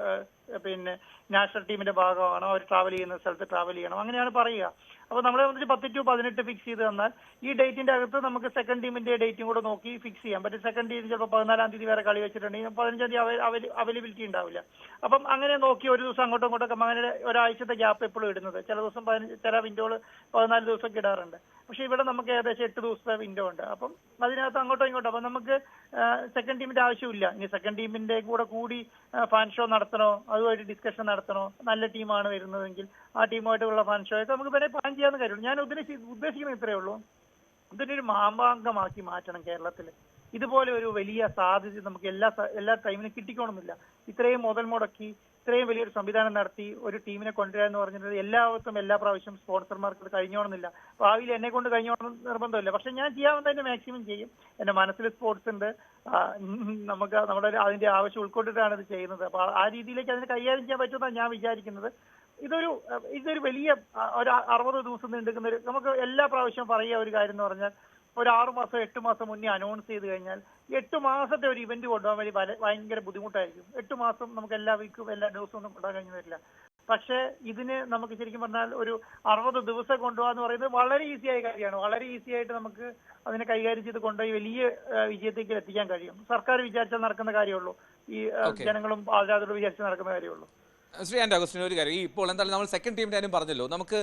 പിന്നെ നാഷണൽ ടീമിന്റെ ഭാഗമാണോ, അവർ ട്രാവൽ ചെയ്യുന്ന സ്ഥലത്ത് ട്രാവൽ ചെയ്യണം, അങ്ങനെയാണ് പറയുക. അപ്പൊ നമ്മളെ സംബന്ധിച്ച് 10 to 18 ഫിക്സ് ചെയ്ത് തന്നാൽ ഈ ഡേറ്റിന്റെ അകത്ത് നമുക്ക് സെക്കൻഡ് ടീമിന്റെ ഡേറ്റും കൂടെ നോക്കി ഫിക്സ് ചെയ്യാം. പക്ഷേ സെക്കൻഡ് ടീം ചിലപ്പോൾ 14-ാം തീയതി വരെ കളി വെച്ചിട്ടുണ്ടെങ്കിൽ 15-ാം തീയതി അവൈലബിലിറ്റി ഉണ്ടാവില്ല. അപ്പം അങ്ങനെ നോക്കി ഒരു ദിവസം അങ്ങോട്ടും ഇങ്ങോട്ടൊക്കെ അങ്ങനെ ഒരാഴ്ചത്തെ ഗ്യാപ്പ് എപ്പോഴും ഇടുന്നത്. ചില ദിവസം ചില വിൻഡോകൾ 14 ദിവസമൊക്കെ ഇടാറുണ്ട്. പക്ഷെ ഇവിടെ നമുക്ക് ഏകദേശം 8 ദിവസത്തെ വിൻഡോ ഉണ്ട്. അപ്പം അതിനകത്ത് അങ്ങോട്ടോ ഇങ്ങോട്ടോ അപ്പം നമുക്ക് സെക്കൻഡ് ടീമിന്റെ ആവശ്യമില്ല. ഇനി സെക്കൻഡ് ടീമിന്റെ കൂടി ഫാൻ ഷോ നടത്തണോ, അതുമായിട്ട് ഡിസ്കഷൻ നടത്തണോ, നല്ല ടീമാണ് വരുന്നതെങ്കിൽ ആ ടീമുമായിട്ടുള്ള ഫാൻ ഷോ ഒക്കെ നമുക്ക് വേണേൽ പ്ലാൻ ചെയ്യാവുന്ന കാര്യമുള്ളൂ. ഞാൻ ഉദ്ദേശിക്കുന്നത് ഇത്രയേ ഉള്ളൂ, ഇതിനൊരു മാമാങ്കമാക്കി മാറ്റണം കേരളത്തിൽ. ഇതുപോലെ ഒരു വലിയ സാധ്യത നമുക്ക് എല്ലാ ടൈമിനും കിട്ടിക്കോണമെന്നില്ല. ഇത്രയും മുതൽ മുടക്കി ഇത്രയും വലിയൊരു സംവിധാനം നടത്തി ഒരു ടീമിനെ കൊണ്ടുവരിക എന്ന് പറഞ്ഞിട്ട് എല്ലാവർക്കും എല്ലാ പ്രാവശ്യം സ്പോൺസർമാർക്ക് കഴിഞ്ഞോണമെന്നില്ല. ഭാവിയിൽ എന്നെ കൊണ്ട് കഴിഞ്ഞോണം നിർബന്ധമില്ല. പക്ഷെ ഞാൻ ചെയ്യാവുന്നതിന്റെ മാക്സിമം ചെയ്യും. എന്റെ മനസ്സിൽ സ്പോർട്സ് ഉണ്ട്, നമുക്ക് നമ്മുടെ അതിന്റെ ആവശ്യം ഉൾക്കൊണ്ടിട്ടാണ് ഇത് ചെയ്യുന്നത്. അപ്പൊ ആ രീതിയിലേക്ക് അതിനെ കൈകാര്യം ചെയ്യാൻ പറ്റുമെന്നാണ് ഞാൻ വിചാരിക്കുന്നത്. ഇതൊരു വലിയ ഒരു 60 ദിവസം നീണ്ടുക്കുന്ന നമുക്ക് എല്ലാ പ്രാവശ്യവും പറയുക ഒരു കാര്യം എന്ന് പറഞ്ഞാൽ ഒരു 6 മാസം 8 മാസം മുന്നേ അനൗൺസ് ചെയ്ത് കഴിഞ്ഞാൽ 8 മാസത്തെ ഒരു ഇവന്റ് കൊണ്ടുപോകാൻ വേണ്ടി ഭയങ്കര ബുദ്ധിമുട്ടായിരിക്കും. 8 മാസം നമുക്ക് എല്ലാ വീക്കും എല്ലാ ദിവസവും ഒന്നും കൊണ്ടുപോകാൻ കഴിഞ്ഞു വരില്ല. പക്ഷേ ഇതിന് നമുക്ക് ശരിക്കും പറഞ്ഞാൽ ഒരു 60 ദിവസം കൊണ്ടുപോകാന്ന് പറയുന്നത് വളരെ ഈസിയായ കാര്യമാണ്. വളരെ ഈസി ആയിട്ട് നമുക്ക് അതിനെ കൈകാര്യം ചെയ്ത് കൊണ്ടുപോയി വലിയ വിജയത്തേക്ക് എത്തിക്കാൻ കഴിയും. സർക്കാർ വിചാരിച്ചാൽ നടക്കുന്ന കാര്യമുള്ളൂ, ഈ ജനങ്ങളും ആരാധകരും വിചാരിച്ചാൽ നടക്കുന്ന കാര്യമുള്ളൂ. ശ്രീ ആൻഡ് അഗസ്റ്റിൻ, ഒരു കാര്യം, ഇപ്പോൾ എന്തായാലും നമ്മൾ സെക്കൻഡ് ടീമിന്റെ കാര്യം പറഞ്ഞല്ലോ, നമുക്ക്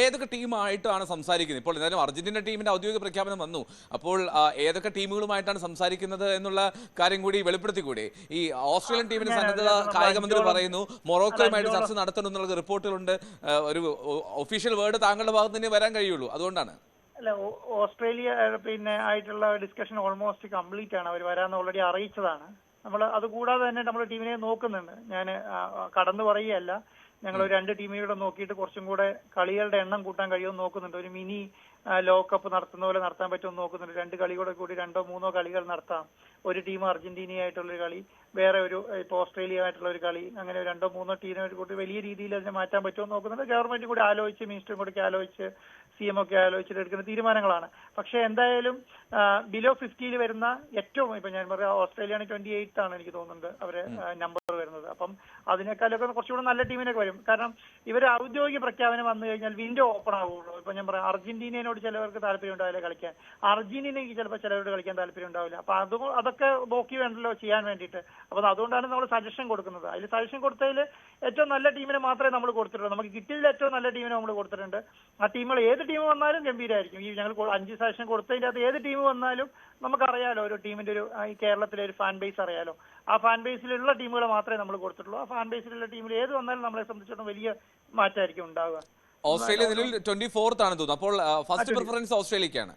ഏതൊക്കെ ടീമായിട്ടാണ് സംസാരിക്കുന്നത്? ഇപ്പോൾ എന്തായാലും അർജന്റീന ടീമിന്റെ ഔദ്യോഗിക പ്രഖ്യാപനം വന്നു. അപ്പോൾ ഏതൊക്കെ ടീമുകളുമായിട്ടാണ് സംസാരിക്കുന്നത് എന്നുള്ള കാര്യം കൂടി വെളിപ്പെടുത്തിക്കൂടെ? ഈ ഓസ്ട്രേലിയൻ ടീമിന്റെ സന്നദ്ധ കായിക മന്ത്രി പറയുന്നു മൊറോക്കോയുമായിട്ട് ചർച്ച നടത്തണം എന്നുള്ള റിപ്പോർട്ടുകളുണ്ട്. ഒരു ഒഫീഷ്യൽ വേർഡ് താങ്കളുടെ ഭാഗത്ത് നിന്ന് വരാൻ കഴിയുള്ളൂ, അതുകൊണ്ടാണ്. അല്ല, ഓസ്ട്രേലിയ പിന്നെ ആയിട്ടുള്ള ഡിസ്കഷൻ ഓൾമോസ്റ്റ് കംപ്ലീറ്റ് ആണ്. അവർ വരാന്ന് ഓൾറെഡി അറിയിച്ചതാണ്. നമ്മൾ അതുകൂടാതെ തന്നെ നമ്മൾ ടീമിനെ നോക്കുന്നുണ്ട്. ഞാൻ കടന്നു പറയുകയല്ല, ഞങ്ങൾ 2 ടീമുകളെ നോക്കിയിട്ട് കുറച്ചും കൂടെ കളികളുടെ എണ്ണം കൂട്ടാൻ കഴിയുമെന്ന് നോക്കുന്നുണ്ട്. ഒരു മിനി ലോകകപ്പ് നടത്തുന്ന പോലെ നടത്താൻ പറ്റുമെന്ന് നോക്കുന്നുണ്ട്. 2 കളികൂടെ കൂടി 2-3 കളികൾ നടത്താം. ഒരു ടീം അർജന്റീനയായിട്ടുള്ളൊരു കളി, വേറെ ഒരു ഇപ്പോൾ ഓസ്ട്രേലിയ ആയിട്ടുള്ള ഒരു കളി, അങ്ങനെ 2-3 ടീമിനെ കൂടി വലിയ രീതിയിൽ അതിനെ മാറ്റാൻ പറ്റുമെന്ന് നോക്കുന്നുണ്ട്. ഗവൺമെന്റ് കൂടി ആലോചിച്ച്, മിനിസ്റ്ററും കൂടി ആലോചിച്ച്, CM ഒക്കെ ആലോചിച്ചിട്ട് എടുക്കുന്ന തീരുമാനങ്ങളാണ്. പക്ഷെ എന്തായാലും ബിലോ 50 വരുന്ന ഏറ്റവും ഇപ്പൊ ഞാൻ പറയാം ഓസ്ട്രേലിയ 28 ആണ് എനിക്ക് തോന്നുന്നുണ്ട് അവര് നമ്പർ വരുന്നത്. അപ്പം അതിനേക്കാളൊക്കെ കുറച്ചുകൂടെ നല്ല ടീമിനൊക്കെ വരും. കാരണം ഇവർ ഔദ്യോഗിക പ്രഖ്യാപനം വന്നു കഴിഞ്ഞാൽ വിൻഡോ ഓപ്പൺ ആവുള്ളൂ. ഇപ്പൊ ഞാൻ പറയാം അർജന്റീനയോട് ചിലവർക്ക് താല്പര്യം ഉണ്ടാവില്ല കളിക്കാൻ, അർജന്റീനയ്ക്ക് ചിലപ്പോൾ ചിലവരോട് കളിക്കാൻ താല്പര്യം ഉണ്ടാവില്ല. അപ്പൊ അതൊക്കെ നോക്കി വേണ്ടല്ലോ ചെയ്യാൻ വേണ്ടിയിട്ട്. അപ്പൊ അതുകൊണ്ടാണ് നമ്മൾ സജഷൻ കൊടുക്കുന്നത്. അതിൽ സജഷൻ കൊടുത്തതിൽ ഏറ്റവും നല്ല ടീമിനെ മാത്രമേ നമ്മൾ കൊടുത്തിട്ടുള്ളൂ. നമുക്ക് കിട്ടിയതിൽ ഏറ്റവും നല്ല ടീമിനെ നമ്മൾ കൊടുത്തിട്ടുണ്ട്. ആ ടീമുകൾ ഏത് ടീം വന്നാലും ഗംഭീരമായിരിക്കും. ഈ ഞങ്ങൾ 5 സജഷൻ കൊടുത്തതിൻ്റെ അകത്ത് ഏത് ടീം വന്നാലും നമുക്കറിയാലോ ഒരു ടീമിന്റെ ഈ കേരളത്തിലെ ഒരു ഫാൻ ബേസ് അറിയാലോ. ആ ഫാൻ ബേസിലുള്ള ടീമുകളെ മാത്രമേ നമ്മൾ കൊടുത്തിട്ടുള്ളൂ. ആ ഫാൻ ബേസിലുള്ള ടീമിൽ ഏത് വന്നാലും നമ്മളെ സംബന്ധിച്ചിടത്തോളം വലിയ മാറ്റമായിരിക്കും ഉണ്ടാവുക. ഓസ്ട്രേലിയ നിലവിൽ 24th ആണ് തോന്നുന്നു. അപ്പോൾ ഫസ്റ്റ് പ്രിഫറൻസ് ഓസ്ട്രേലിയക്കാണ്?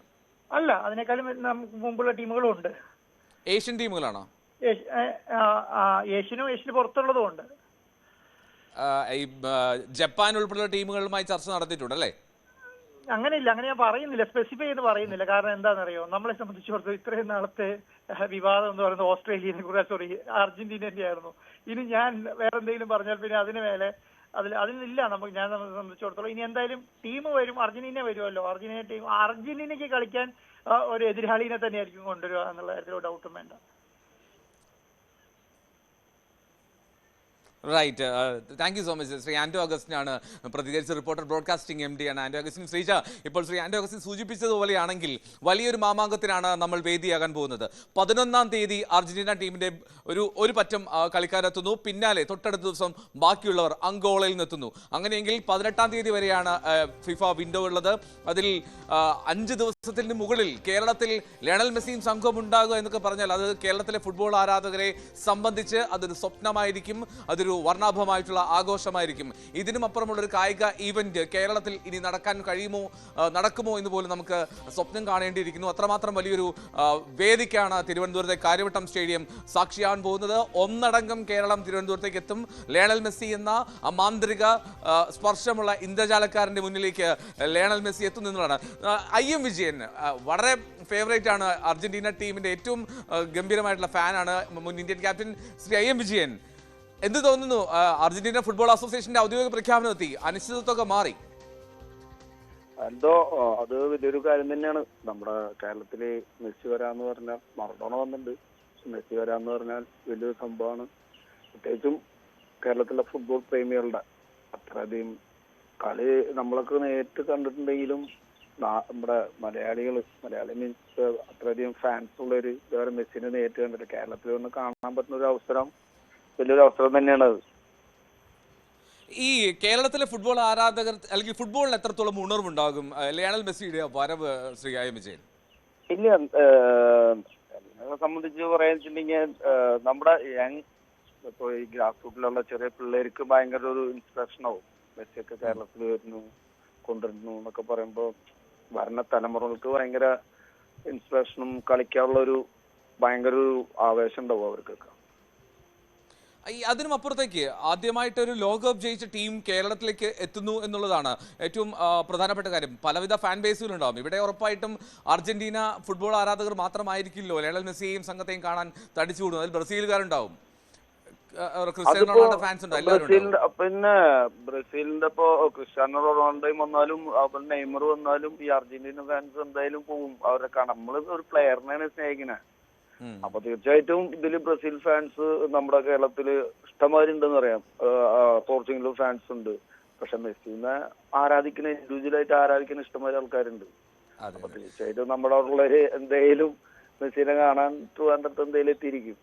അല്ല, അതിനേക്കാളും നമുക്ക് മുമ്പുള്ള ടീമുകളും ഉണ്ട്. ഏഷ്യൻ ടീമുകളാണോ? ഏഷ്യനും ഏഷ്യന് പുറത്തുള്ളതും ഉണ്ട്. ഈ ജപ്പാൻ ഉൾപ്പെടെയുള്ള ടീമുകളുമായി ചർച്ച നടത്തിയിട്ടുണ്ടല്ലേ? അങ്ങനെയില്ല, അങ്ങനെ ഞാൻ പറയുന്നില്ല, സ്പെസിഫൈ ചെയ്ത് പറയുന്നില്ല. കാരണം എന്താണെന്നറിയോ, നമ്മളെ സംബന്ധിച്ചിടത്തോളം ഇത്രയും നാളത്തെ വിവാദം എന്ന് പറയുന്നത് ഓസ്ട്രേലിയനെ കുറിച്ച് അർജന്റീനന്റെ ആയിരുന്നു. ഇനി ഞാൻ വേറെ എന്തെങ്കിലും പറഞ്ഞാൽ പിന്നെ അതിന് മേലെ അതിലില്ല നമുക്ക്. ഞാൻ സംബന്ധിച്ചിടത്തോളം ഇനി എന്തായാലും ടീം വരും, അർജന്റീന വരുമല്ലോ. അർജന്റീനയ്ക്ക് കളിക്കാൻ ഒരു എതിരാളിനെ തന്നെയായിരിക്കും കൊണ്ടുവരിക എന്നുള്ള കാര്യത്തിൽ ഡൗട്ടും വേണ്ട. Right, thank you so much. Shri Anto അഗസ്റ്റിനാണ് പ്രതികരിച്ച റിപ്പോർട്ടർ, ബ്രോഡ്കാസ്റ്റിംഗ് MD ആണ് ആന്റോ അഗസ്റ്റിൻ. ശ്രീജ, ഇപ്പോൾ ശ്രീ ആന്റോ അഗസ്റ്റിൻ സൂചിപ്പിച്ചതുപോലെയാണെങ്കിൽ വലിയൊരു മാമാങ്കത്തിനാണ് നമ്മൾ വേദിയാകാൻ പോകുന്നത്. 11ാം തീയതി അർജന്റീന ടീമിന്റെ ഒരു പറ്റം കളിക്കാരെത്തുന്നു. പിന്നാലെ തൊട്ടടുത്ത ദിവസം ബാക്കിയുള്ളവർ അങ്കോളയിൽ നിന്നെത്തുന്നു. അങ്ങനെയെങ്കിൽ 18ാം തീയതി വരെയാണ് ഫിഫ വിൻഡോ ഉള്ളത്. അതിൽ 5 ദിവസത്തിന് മുകളിൽ കേരളത്തിൽ ലയണൽ മെസ്സിയും സംഘവും ഉണ്ടാകുക എന്നൊക്കെ പറഞ്ഞാൽ അത് കേരളത്തിലെ ഫുട്ബോൾ ആരാധകരെ സംബന്ധിച്ച് അതൊരു സ്വപ്നമായിരിക്കും, അതൊരു വർണ്ണാഭമായിട്ടുള്ള ആഘോഷമായിരിക്കും. ഇതിനും അപ്പുറമുള്ളൊരു കായിക ഈവന്റ് കേരളത്തിൽ ഇനി നടക്കുമോ എന്ന് പോലും നമുക്ക് സ്വപ്നം കാണേണ്ടിയിരിക്കുന്നു. അത്രമാത്രം വലിയൊരു വേദിക്കാണ് തിരുവനന്തപുരത്തെ കാര്യവട്ടം സ്റ്റേഡിയം സാക്ഷിയാവാൻ പോകുന്നത്. ഒന്നടങ്കം കേരളം തിരുവനന്തപുരത്തേക്ക് എത്തും. ലയണൽ മെസ്സി എന്ന മാന്ത്രിക സ്പർശമുള്ള ഇന്ദ്രജാലക്കാരന്റെ മുന്നിലേക്ക് ലയണൽ മെസ്സി എത്തുന്നതാണ്. IM വിജയൻ വളരെ ഫേവറേറ്റ് ആണ്, അർജന്റീന ടീമിന്റെ ഏറ്റവും ഗംഭീരമായിട്ടുള്ള ഫാനാണ് മുൻ Indian captain Shri IM Vijayan. എന്ത് തോന്നുന്നു? അർജന്റീന ഫുട്ബോൾ അസോസിയേഷന്റെ ഔദ്യോഗിക പ്രഖ്യാപനം എത്തി, അനിശ്ചിതത്വമൊക്കെ മാറി. എന്തോ അത് വലിയൊരു കാര്യം തന്നെയാണ്. നമ്മുടെ കേരളത്തില് മെസ്സി വരാന്ന് പറഞ്ഞാൽ, മറഡോണ വന്നിട്ടുണ്ട്, മെസ്സി വരാന്ന് പറഞ്ഞാൽ വലിയൊരു സംഭവമാണ്. പ്രത്യേകിച്ചും കേരളത്തിലെ ഫുട്ബോൾ പ്രേമികളുടെ അത്രയധികം കളി നമ്മളൊക്കെ നേരിട്ട് കണ്ടിട്ടുണ്ടെങ്കിലും നമ്മുടെ മലയാളി മീൻസ് അത്രയധികം ഫാൻസ് ഉള്ളൊരു ഇതുവരെ മെസ്സിനെ നേരിട്ട് കണ്ടിട്ട് കേരളത്തിൽ ഒന്ന് കാണാൻ പറ്റുന്ന ഒരു അവസരം, വലിയൊരു അവസരം തന്നെയാണ് അത്. ഈ കേരളത്തിലെ ഫുട്ബോൾ ആരാധകർ അല്ലെങ്കിൽ ഫുട്ബോളിന് എത്രത്തോളം ഉണർവുണ്ടാകും ലയണൽ മെസ്സിയുടെ വരവ്, ശ്രീ ഐ വിജയൻ? ഇല്ല, എന്നെ സംബന്ധിച്ച് പറയാന്നുവെച്ചിട്ടുണ്ടെങ്കിൽ നമ്മുടെ യങ് ഇപ്പൊ ഈ ഗ്രാസ് റൂട്ടിലുള്ള ചെറിയ പിള്ളേർക്ക് ഭയങ്കര ഒരു ഇൻസ്പിറേഷൻ ആവും. മെസ്സിയൊക്കെ കേരളത്തിൽ കൊണ്ടുവരുന്നു എന്നൊക്കെ പറയുമ്പോൾ വരുന്ന തലമുറകൾക്ക് ഭയങ്കര ഇൻസ്പിറേഷനും കളിക്കാനുള്ള ഒരു ഭയങ്കര ഒരു ആവേശം ഉണ്ടാവും അവർക്കൊക്കെ. അതിനും അപ്പുറത്തേക്ക് ആദ്യമായിട്ടൊരു ലോകകപ്പ് ജയിച്ച ടീം കേരളത്തിലേക്ക് എത്തുന്നു എന്നുള്ളതാണ് ഏറ്റവും പ്രധാനപ്പെട്ട കാര്യം. പലവിധ ഫാൻ ബേസുകളുണ്ടാവും. ഇവിടെ ഉറപ്പായിട്ടും അർജന്റീന ഫുട്ബോൾ ആരാധകർ മാത്രമായിരിക്കില്ലോ ലയണൽ മെസ്സിയെയും സംഘത്തെയും കാണാൻ തടിച്ചുകൂടും. അതിൽ ബ്രസീലുകാരുണ്ടാവും, ക്രിസ്ത്യാനോ റൊണാൾഡോ ഫാൻസ് ഉണ്ട്, പിന്നെ ബ്രസീലിന്റെ ഇപ്പോ ക്രിസ്ത്യാനോ റൊണാൾഡോയും വന്നാലും നെയ്മർ വന്നാലും ഈ അർജന്റീന ഫാൻസ് എന്തായാലും പോവും അവരെ കാണാം. നമ്മള് ഒരു പ്ലെയറിനെയാണ് സ്നേഹിക്കുന്നത്. അപ്പൊ തീർച്ചയായിട്ടും ഇതില് ബ്രസീൽ ഫാൻസ് നമ്മുടെ കേരളത്തില് ഇഷ്ടംമാതിരി ഉണ്ടെന്ന് പറയാം. പോർച്ചുഗൽ ഫാൻസ് ഉണ്ട്. പക്ഷെ മെസ്സിനെ ആരാധിക്കുന്ന, ഇൻഡിവിജ്വലായിട്ട് ആരാധിക്കുന്ന ഇഷ്ടംമാതിരി ആൾക്കാരുണ്ട്. അപ്പൊ തീർച്ചയായിട്ടും നമ്മുടെ അവിടെയുള്ളവര് എന്തായാലും മെസ്സിനെ കാണാൻ ട്രിവാൻഡ്രത്ത് എന്തായാലും എത്തിയിരിക്കും.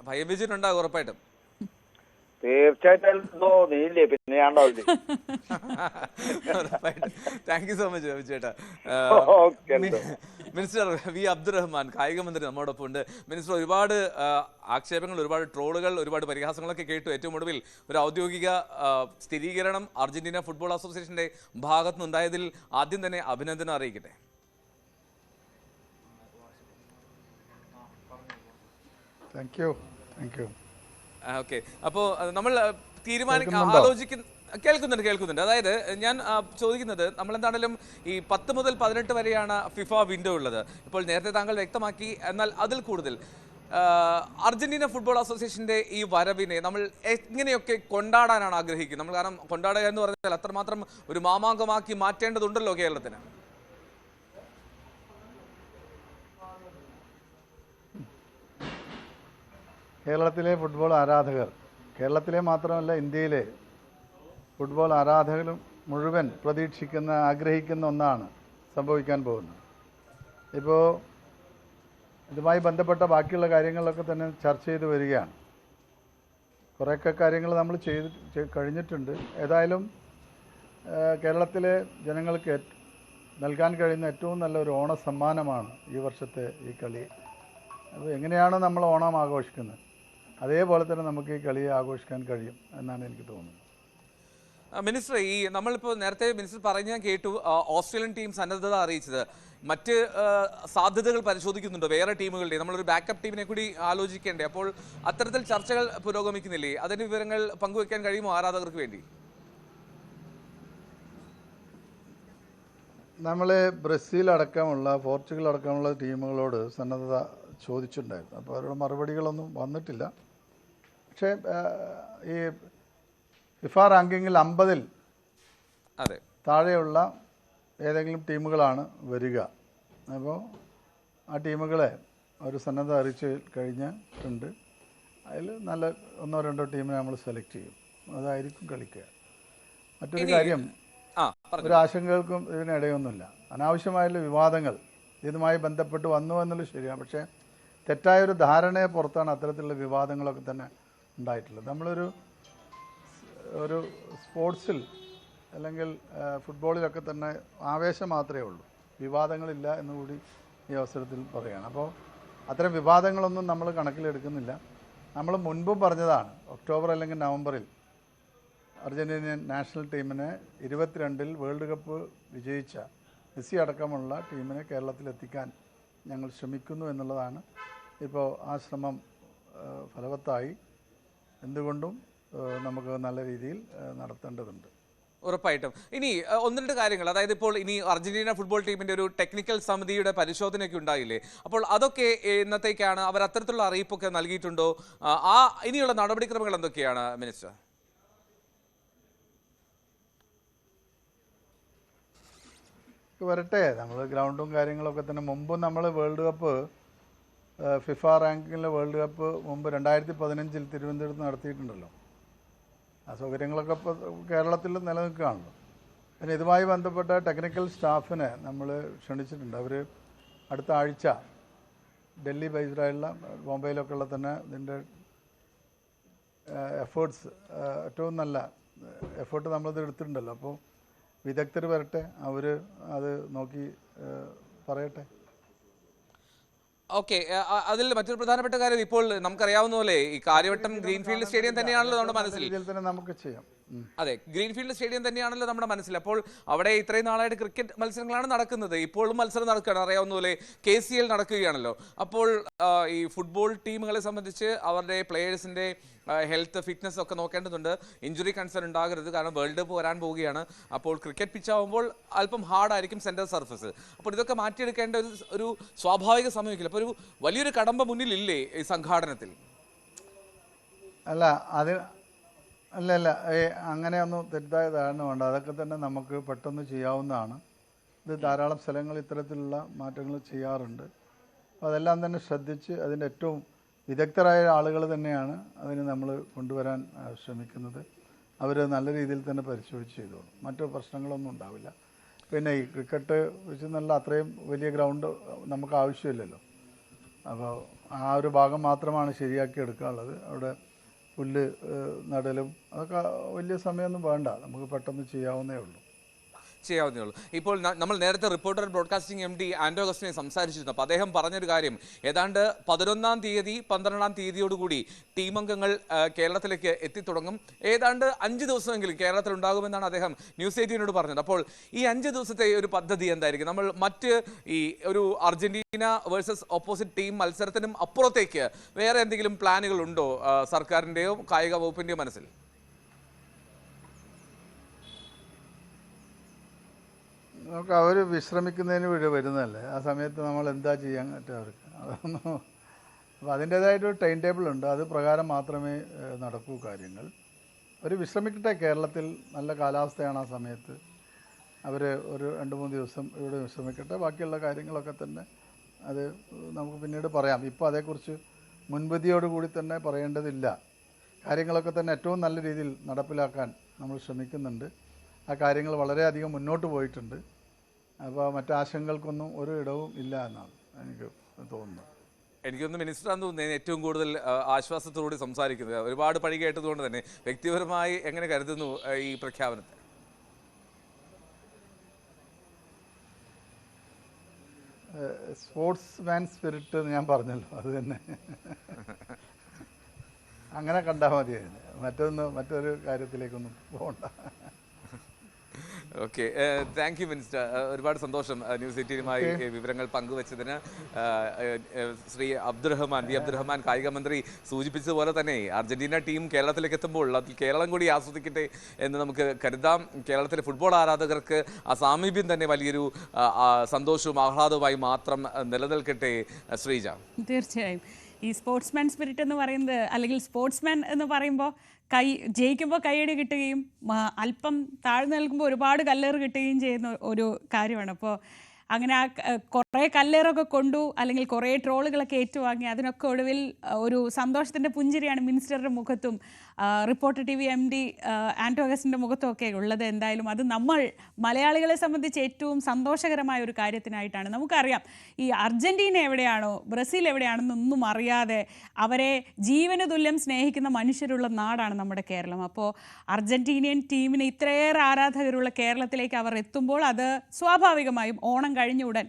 ഭയഭീതിയുണ്ടാകും ഉറപ്പായിട്ടും. തീർച്ചയായിട്ടും നീല്ലേ പിന്നെ ഞാൻ ഉണ്ടാവില്ലേ. താങ്ക് യു സോ മച്ച് ചേട്ടാ. മിനിസ്റ്റർ വി അബ്ദുറഹ്മാൻ കായിക മന്ത്രി നമ്മോടൊപ്പം ഉണ്ട്. മിനിസ്റ്റർ, ഒരുപാട് ആക്ഷേപങ്ങൾ, ഒരുപാട് ട്രോളുകൾ, ഒരുപാട് പരിഹാസങ്ങളൊക്കെ കേട്ടു. ഏറ്റവും ഒടുവിൽ ഒരു ഔദ്യോഗിക സ്ഥിരീകരണം അർജന്റീന ഫുട്ബോൾ അസോസിയേഷന്റെ ഭാഗത്തു നിന്നുണ്ടായതിൽ ആദ്യം തന്നെ അഭിനന്ദനം അറിയിക്കട്ടെ. ഓക്കെ, അപ്പോൾ നമ്മൾ കേൾക്കുന്നുണ്ട്. അതായത് ഞാൻ ചോദിക്കുന്നത്, നമ്മളെന്താണെങ്കിലും ഈ 10 മുതൽ 18 വരെയാണ് ഫിഫ വിൻഡോ ഉള്ളത്. ഇപ്പോൾ നേരത്തെ താങ്കൾ വ്യക്തമാക്കി. എന്നാൽ അതിൽ കൂടുതൽ അർജന്റീന ഫുട്ബോൾ അസോസിയേഷന്റെ ഈ വരവിനെ നമ്മൾ എങ്ങനെയൊക്കെ കൊണ്ടാടാനാണ് ആഗ്രഹിക്കുന്നത്? നമ്മൾ കാരണം കൊണ്ടാടുക എന്ന് പറഞ്ഞാൽ അത്രമാത്രം ഒരു മാമാങ്കമാക്കി മാറ്റേണ്ടതുണ്ടല്ലോ കേരളത്തിന്. കേരളത്തിലെ ഫുട്ബോൾ ആരാധകർ, കേരളത്തിലെ മാത്രമല്ല ഇന്ത്യയിലെ ഫുട്ബോൾ ആരാധകരും മുഴുവൻ പ്രതീക്ഷിക്കുന്ന, ആഗ്രഹിക്കുന്ന ഒന്നാണ് സംഭവിക്കാൻ പോകുന്നത്. ഇപ്പോൾ ഇതുമായി ബന്ധപ്പെട്ട ബാക്കിയുള്ള കാര്യങ്ങളൊക്കെ തന്നെ ചർച്ച ചെയ്ത് വരികയാണ്. കുറേയൊക്കെ കാര്യങ്ങൾ നമ്മൾ കഴിഞ്ഞിട്ടുണ്ട്. ഏതായാലും കേരളത്തിലെ ജനങ്ങൾക്ക് നൽകാൻ കഴിയുന്ന ഏറ്റവും നല്ലൊരു ഓണസമ്മാനമാണ് ഈ വർഷത്തെ ഈ കളി. അപ്പോൾ എങ്ങനെയാണോ നമ്മൾ ഓണം ആഘോഷിക്കുന്നത് അതേപോലെ തന്നെ നമുക്ക് ഈ കളിയെ ആഘോഷിക്കാൻ കഴിയും എന്നാണ് എനിക്ക് തോന്നുന്നത്. മിനിസ്റ്റർ, ഈ നമ്മളിപ്പോൾ നേരത്തെ മിനിസ്റ്റർ പറഞ്ഞാൽ കേട്ടു ഓസ്ട്രേലിയൻ ടീം സന്നദ്ധത അറിയിച്ചത്. മറ്റ് സാധ്യതകൾ പരിശോധിക്കുന്നുണ്ടോ വേറെ ടീമുകളുടെ? നമ്മളൊരു ബാക്കപ്പ് ടീമിനെ കൂടി ആലോചിക്കേണ്ടേ? അപ്പോൾ അത്തരത്തിൽ ചർച്ചകൾ പുരോഗമിക്കുന്നില്ലേ? അതിന്റെ വിവരങ്ങൾ പങ്കുവെക്കാൻ കഴിയുമോ ആരാധകർക്ക് വേണ്ടി? നമ്മൾ ബ്രസീൽ അടക്കമുള്ള, പോർച്ചുഗൽ അടക്കമുള്ള ടീമുകളോട് സന്നദ്ധത ചോദിച്ചിട്ടുണ്ടായിരുന്നു. അപ്പോൾ അവരുടെ മറുപടികളൊന്നും വന്നിട്ടില്ല. പക്ഷേ ഈ ഫിഫ റാങ്കിങ്ങിൽ 50-ൽ താഴെയുള്ള ഏതെങ്കിലും ടീമുകളാണ് വരിക. അപ്പോൾ ആ ടീമുകളെ ഒരു സന്നദ്ധ അറിയിച്ച് കഴിഞ്ഞിട്ടുണ്ട്. അതിൽ നല്ല 1-2 ടീമിനെ നമ്മൾ സെലക്ട് ചെയ്യും. അതായിരിക്കും കളിക്കുക. മറ്റൊരു കാര്യം, ഒരു ആശങ്കകൾക്കും ഇതിനിടയൊന്നുമില്ല. അനാവശ്യമായുള്ള വിവാദങ്ങൾ ഇതുമായി ബന്ധപ്പെട്ട് വന്നു എന്നുള്ളത് ശരിയാണ്. പക്ഷേ തെറ്റായൊരു ധാരണയെ പുറത്താണ് അത്തരത്തിലുള്ള വിവാദങ്ങളൊക്കെ തന്നെ ഉണ്ടായിട്ടുള്ളത്. നമ്മളൊരു സ്പോർട്സിൽ അല്ലെങ്കിൽ ഫുട്ബോളിലൊക്കെ തന്നെ ആവേശം മാത്രമേ ഉള്ളൂ, വിവാദങ്ങളില്ല എന്നുകൂടി ഈ അവസരത്തിൽ പറയുകയാണ്. അപ്പോൾ അത്തരം വിവാദങ്ങളൊന്നും നമ്മൾ കണക്കിലെടുക്കുന്നില്ല. നമ്മൾ മുൻപും പറഞ്ഞതാണ്, ഒക്ടോബർ അല്ലെങ്കിൽ നവംബറിൽ അർജന്റീനിയൻ നാഷണൽ ടീമിനെ 22-ൽ വേൾഡ് കപ്പ് വിജയിച്ച മെസ്സി അടക്കമുള്ള ടീമിനെ കേരളത്തിലെത്തിക്കാൻ ഞങ്ങൾ ശ്രമിക്കുന്നു എന്നുള്ളതാണ്. ഇപ്പോൾ ആ ശ്രമം ഫലവത്തായി. എന്തുകൊണ്ടും നമുക്ക് നല്ല രീതിയിൽ നടത്തേണ്ടതുണ്ട്. ഉറപ്പായിട്ടും. ഇനി 1-2 കാര്യങ്ങൾ, അതായത് ഇപ്പോൾ ഇനി അർജന്റീന ഫുട്ബോൾ ടീമിന്റെ ഒരു ടെക്നിക്കൽ സമിതിയുടെ പരിശോധനയൊക്കെ ഉണ്ടായില്ലേ? അപ്പോൾ അതൊക്കെ ഇന്നത്തേക്കാണ്? അവർ അത്തരത്തിലുള്ള അറിയിപ്പൊക്കെ നൽകിയിട്ടുണ്ടോ? ആ ഇനിയുള്ള നടപടിക്രമങ്ങൾ എന്തൊക്കെയാണ് മിനിസ്റ്റർ? വരട്ടെ. നമ്മൾ ഗ്രൗണ്ടും കാര്യങ്ങളൊക്കെ തന്നെ മുമ്പ് നമ്മൾ വേൾഡ് കപ്പ് ഫിഫ റാങ്കിങ്ങിലെ വേൾഡ് കപ്പ് മുമ്പ് 2015 തിരുവനന്തപുരത്ത് നടത്തിയിട്ടുണ്ടല്ലോ. ആ സൗകര്യങ്ങളൊക്കെ ഇപ്പോൾ കേരളത്തിൽ നിലനിൽക്കുകയാണല്ലോ. പിന്നെ ഇതുമായി ബന്ധപ്പെട്ട ടെക്നിക്കൽ സ്റ്റാഫിനെ നമ്മൾ ക്ഷണിച്ചിട്ടുണ്ട്. അവർ അടുത്ത ആഴ്ച ഡൽഹി ബേസ്ഡായുള്ള ബോംബെയിലൊക്കെ ഉള്ള തന്നെ ഇതിൻ്റെ എഫേർട്സ് ഏറ്റവും നല്ല എഫേർട്ട് നമ്മളിത് എടുത്തിട്ടുണ്ടല്ലോ. അപ്പോൾ വിദഗ്ധർ വരട്ടെ, അവർ അത് നോക്കി പറയട്ടെ. ഓക്കെ, അതിൽ മറ്റൊരു പ്രധാനപ്പെട്ട കാര്യം, ഇപ്പോൾ നമുക്കറിയാവുന്ന പോലെ ഈ കാര്യവട്ടം ഗ്രീൻഫീൽഡ് സ്റ്റേഡിയം തന്നെയാണല്ലോ നമ്മുടെ മനസ്സിൽ. ഇതിൽ തന്നെ നമുക്ക് ചെയ്യാം. അതെ, ഗ്രീൻഫീൽഡ് സ്റ്റേഡിയം തന്നെയാണല്ലോ നമ്മുടെ മനസ്സിൽ. അപ്പോൾ അവിടെ ഇത്രയും നാളായിട്ട് ക്രിക്കറ്റ് മത്സരങ്ങളാണ് നടക്കുന്നത്. ഇപ്പോഴും മത്സരം നടക്കുകയാണ്, അറിയാവുന്ന പോലെ KCL നടക്കുകയാണല്ലോ. അപ്പോൾ ഈ ഫുട്ബോൾ ടീമുകളെ സംബന്ധിച്ച് അവരുടെ പ്ലേയേഴ്സിന്റെ ഹെൽത്ത്, ഫിറ്റ്നസ് ഒക്കെ നോക്കേണ്ടതുണ്ട്. ഇഞ്ചുറി കൺസേൺ ഉണ്ടാകരുത്, കാരണം വേൾഡ് കപ്പ് വരാൻ പോവുകയാണ്. അപ്പോൾ ക്രിക്കറ്റ് പിച്ചാവുമ്പോൾ അല്പം ഹാർഡായിരിക്കും സെൻറ്റർ സർഫസ്. അപ്പോൾ ഇതൊക്കെ മാറ്റിയെടുക്കേണ്ട ഒരു സ്വാഭാവിക സമയമില്ല. അപ്പോൾ ഒരു വലിയൊരു കടമ്പ മുന്നിലില്ലേ ഈ സംഘാടനത്തിൽ? അല്ല അങ്ങനെയൊന്നും തെറ്റായ ധാരണ വേണ്ട. അതൊക്കെ തന്നെ നമുക്ക് പെട്ടെന്ന് ചെയ്യാവുന്നതാണ്. ഇത് ധാരാളം സ്ഥലങ്ങൾ ഇത്തരത്തിലുള്ള മാറ്റങ്ങൾ ചെയ്യാറുണ്ട്. അപ്പോൾ അതെല്ലാം തന്നെ ശ്രദ്ധിച്ച് അതിൻ്റെ ഏറ്റവും വിദഗ്ധരായ ആളുകൾ തന്നെയാണ് അതിന് നമ്മൾ കൊണ്ടുവരാൻ ശ്രമിക്കുന്നത്. അവർ നല്ല രീതിയിൽ തന്നെ പരിശോധിച്ച് ചെയ്തോളും. മറ്റു പ്രശ്നങ്ങളൊന്നും ഉണ്ടാവില്ല. പിന്നെ ഈ ക്രിക്കറ്റ് വെച്ച് നല്ല അത്രയും വലിയ ഗ്രൗണ്ട് നമുക്ക് ആവശ്യമില്ലല്ലോ. അപ്പോൾ ആ ഒരു ഭാഗം മാത്രമാണ് ശരിയാക്കി എടുക്കാനുള്ളത്. അവിടെ പുല്ല് നടലും അതൊക്കെ വലിയ സമയമൊന്നും വേണ്ട, നമുക്ക് പെട്ടെന്ന് ചെയ്യാവുന്നേ ഉള്ളൂ. ഇപ്പോൾ നമ്മൾ നേരത്തെ റിപ്പോർട്ടർ ബ്രോഡ്കാസ്റ്റിംഗ് MD ആൻഡോ അഗസ്റ്റിനെ സംസാരിച്ചിരുന്നു. അപ്പോൾ അദ്ദേഹം പറഞ്ഞൊരു കാര്യം, ഏതാണ്ട് 11-ാം തീയതി 12-ാം തീയതിയോടുകൂടി ടീമംഗങ്ങൾ കേരളത്തിലേക്ക് എത്തിത്തുടങ്ങും. ഏതാണ്ട് 5 ദിവസമെങ്കിലും കേരളത്തിൽ ഉണ്ടാകുമെന്നാണ് അദ്ദേഹം ന്യൂസ് 18നോട് പറഞ്ഞത്. അപ്പോൾ ഈ 5 ദിവസത്തെ ഒരു പദ്ധതി എന്തായിരിക്കും? നമ്മൾ മറ്റ് ഈ ഒരു അർജന്റീന വേഴ്സസ് ഓപ്പോസിറ്റ് ടീം മത്സരത്തിനും അപ്പുറത്തേക്ക് വേറെ എന്തെങ്കിലും പ്ലാനുകൾ ഉണ്ടോ സർക്കാരിൻ്റെയോ കായിക വകുപ്പിൻ്റെയോ മനസ്സിൽ? നമുക്ക് അവർ വിശ്രമിക്കുന്നതിന് വഴി വരുന്നതല്ലേ, ആ സമയത്ത് നമ്മൾ എന്താ ചെയ്യാൻ പറ്റുക അവർക്ക്? അതൊന്നും. അപ്പോൾ അതിൻ്റേതായിട്ടൊരു ടൈം ടേബിൾ ഉണ്ട്, അത് പ്രകാരം മാത്രമേ നടക്കൂ കാര്യങ്ങൾ. അവർ വിശ്രമിക്കട്ടെ. കേരളത്തിൽ നല്ല കാലാവസ്ഥയാണ് ആ സമയത്ത്. അവർ ഒരു 2-3 ദിവസം ഇവിടെ വിശ്രമിക്കട്ടെ. ബാക്കിയുള്ള കാര്യങ്ങളൊക്കെ തന്നെ അത് നമുക്ക് പിന്നീട് പറയാം. ഇപ്പോൾ അതേക്കുറിച്ച് മുൻവിധിയോടുകൂടി തന്നെ പറയേണ്ടതില്ല. കാര്യങ്ങളൊക്കെ തന്നെ ഏറ്റവും നല്ല രീതിയിൽ നടപ്പിലാക്കാൻ നമ്മൾ ശ്രമിക്കുന്നുണ്ട്. ആ കാര്യങ്ങൾ വളരെയധികം മുന്നോട്ട് പോയിട്ടുണ്ട്. അപ്പോൾ മറ്റാശങ്കകൾക്കൊന്നും ഒരു ഇടവും ഇല്ല എന്നാണ് എനിക്ക് തോന്നുന്നത്. എനിക്കൊന്ന് മിനിസ്റ്ററാന്ന് തോന്നുന്നത് ഏറ്റവും കൂടുതൽ ആശ്വാസത്തോടുകൂടി സംസാരിക്കുന്നത്. ഒരുപാട് പഴി കേട്ടതുകൊണ്ട് തന്നെ വ്യക്തിപരമായി എങ്ങനെ കരുതുന്നു ഈ പ്രഖ്യാപനത്തെ? സ്പോർട്സ്മാൻ സ്പിരിറ്റ് എന്ന് ഞാൻ പറഞ്ഞല്ലോ, അത് തന്നെ. അങ്ങനെ കണ്ടാൽ മതിയായിരുന്നു, മറ്റൊരു കാര്യത്തിലേക്കൊന്നും പോകണ്ട. Okay, thank you minister. ഒരുപാട് സന്തോഷം ന്യൂസ് 18നുമായി വിവരങ്ങൾ പങ്കുവച്ചതിന്. ശ്രീ അബ്ദുറഹ്മാൻ കായിക മന്ത്രി സൂചിപ്പിച്ചതുപോലെ തന്നെ അർജന്റീന ടീം കേരളത്തിലേക്ക് എത്തുമ്പോൾ അതിൽ കേരളം കൂടി ആസ്വദിക്കട്ടെ എന്ന് നമുക്ക് കരുതാം. കേരളത്തിലെ ഫുട്ബോൾ ആരാധകർക്ക് ആ സാമീപ്യം തന്നെ വലിയൊരു സന്തോഷവും ആഹ്ലാദവുമായി മാത്രം നിലനിൽക്കട്ടെ. ശ്രീജ, തീർച്ചയായും ഈ സ്പോർട്സ്മാൻ സ്പിരിറ്റ് എന്ന് പറയുന്നത്, അല്ലെങ്കിൽ സ്പോർട്സ്മാൻ എന്ന് പറയുമ്പോൾ ജയിക്കുമ്പോൾ കൈയടി കിട്ടുകയും അല്പം താഴ്ന്നു നിൽക്കുമ്പോൾ ഒരുപാട് കല്ലേറ് കിട്ടുകയും ചെയ്യുന്ന ഒരു കാര്യമാണ്. അപ്പോൾ അങ്ങനെ കുറേ കല്ലേറൊക്കെ കൊണ്ടു, അല്ലെങ്കിൽ കുറേ ട്രോളുകളൊക്കെ ഏറ്റുവാങ്ങി അതിനൊക്കെ ഒടുവിൽ ഒരു സന്തോഷത്തിൻ്റെ പുഞ്ചിരിയാണ് മിനിസ്റ്ററുടെ മുഖത്തും റിപ്പോർട്ടർ TV MD ആൻഡോ അഗസ്റ്റിൻ്റെ മുഖത്തും ഒക്കെ ഉള്ളത്. എന്തായാലും അത് നമ്മൾ മലയാളികളെ സംബന്ധിച്ച് ഏറ്റവും സന്തോഷകരമായ ഒരു കാര്യത്തിനായിട്ടാണ്. നമുക്കറിയാം, ഈ അർജന്റീന എവിടെയാണോ ബ്രസീൽ എവിടെയാണെന്നൊന്നും അറിയാതെ അവരെ ജീവന് തുല്യം സ്നേഹിക്കുന്ന മനുഷ്യരുള്ള നാടാണ് നമ്മുടെ കേരളം. അപ്പോൾ അർജന്റീനിയൻ ടീമിന് ഇത്രയേറെ ആരാധകരുള്ള കേരളത്തിലേക്ക് അവർ എത്തുമ്പോൾ അത് സ്വാഭാവികമായും ഓണം കഴിഞ്ഞ ഉടൻ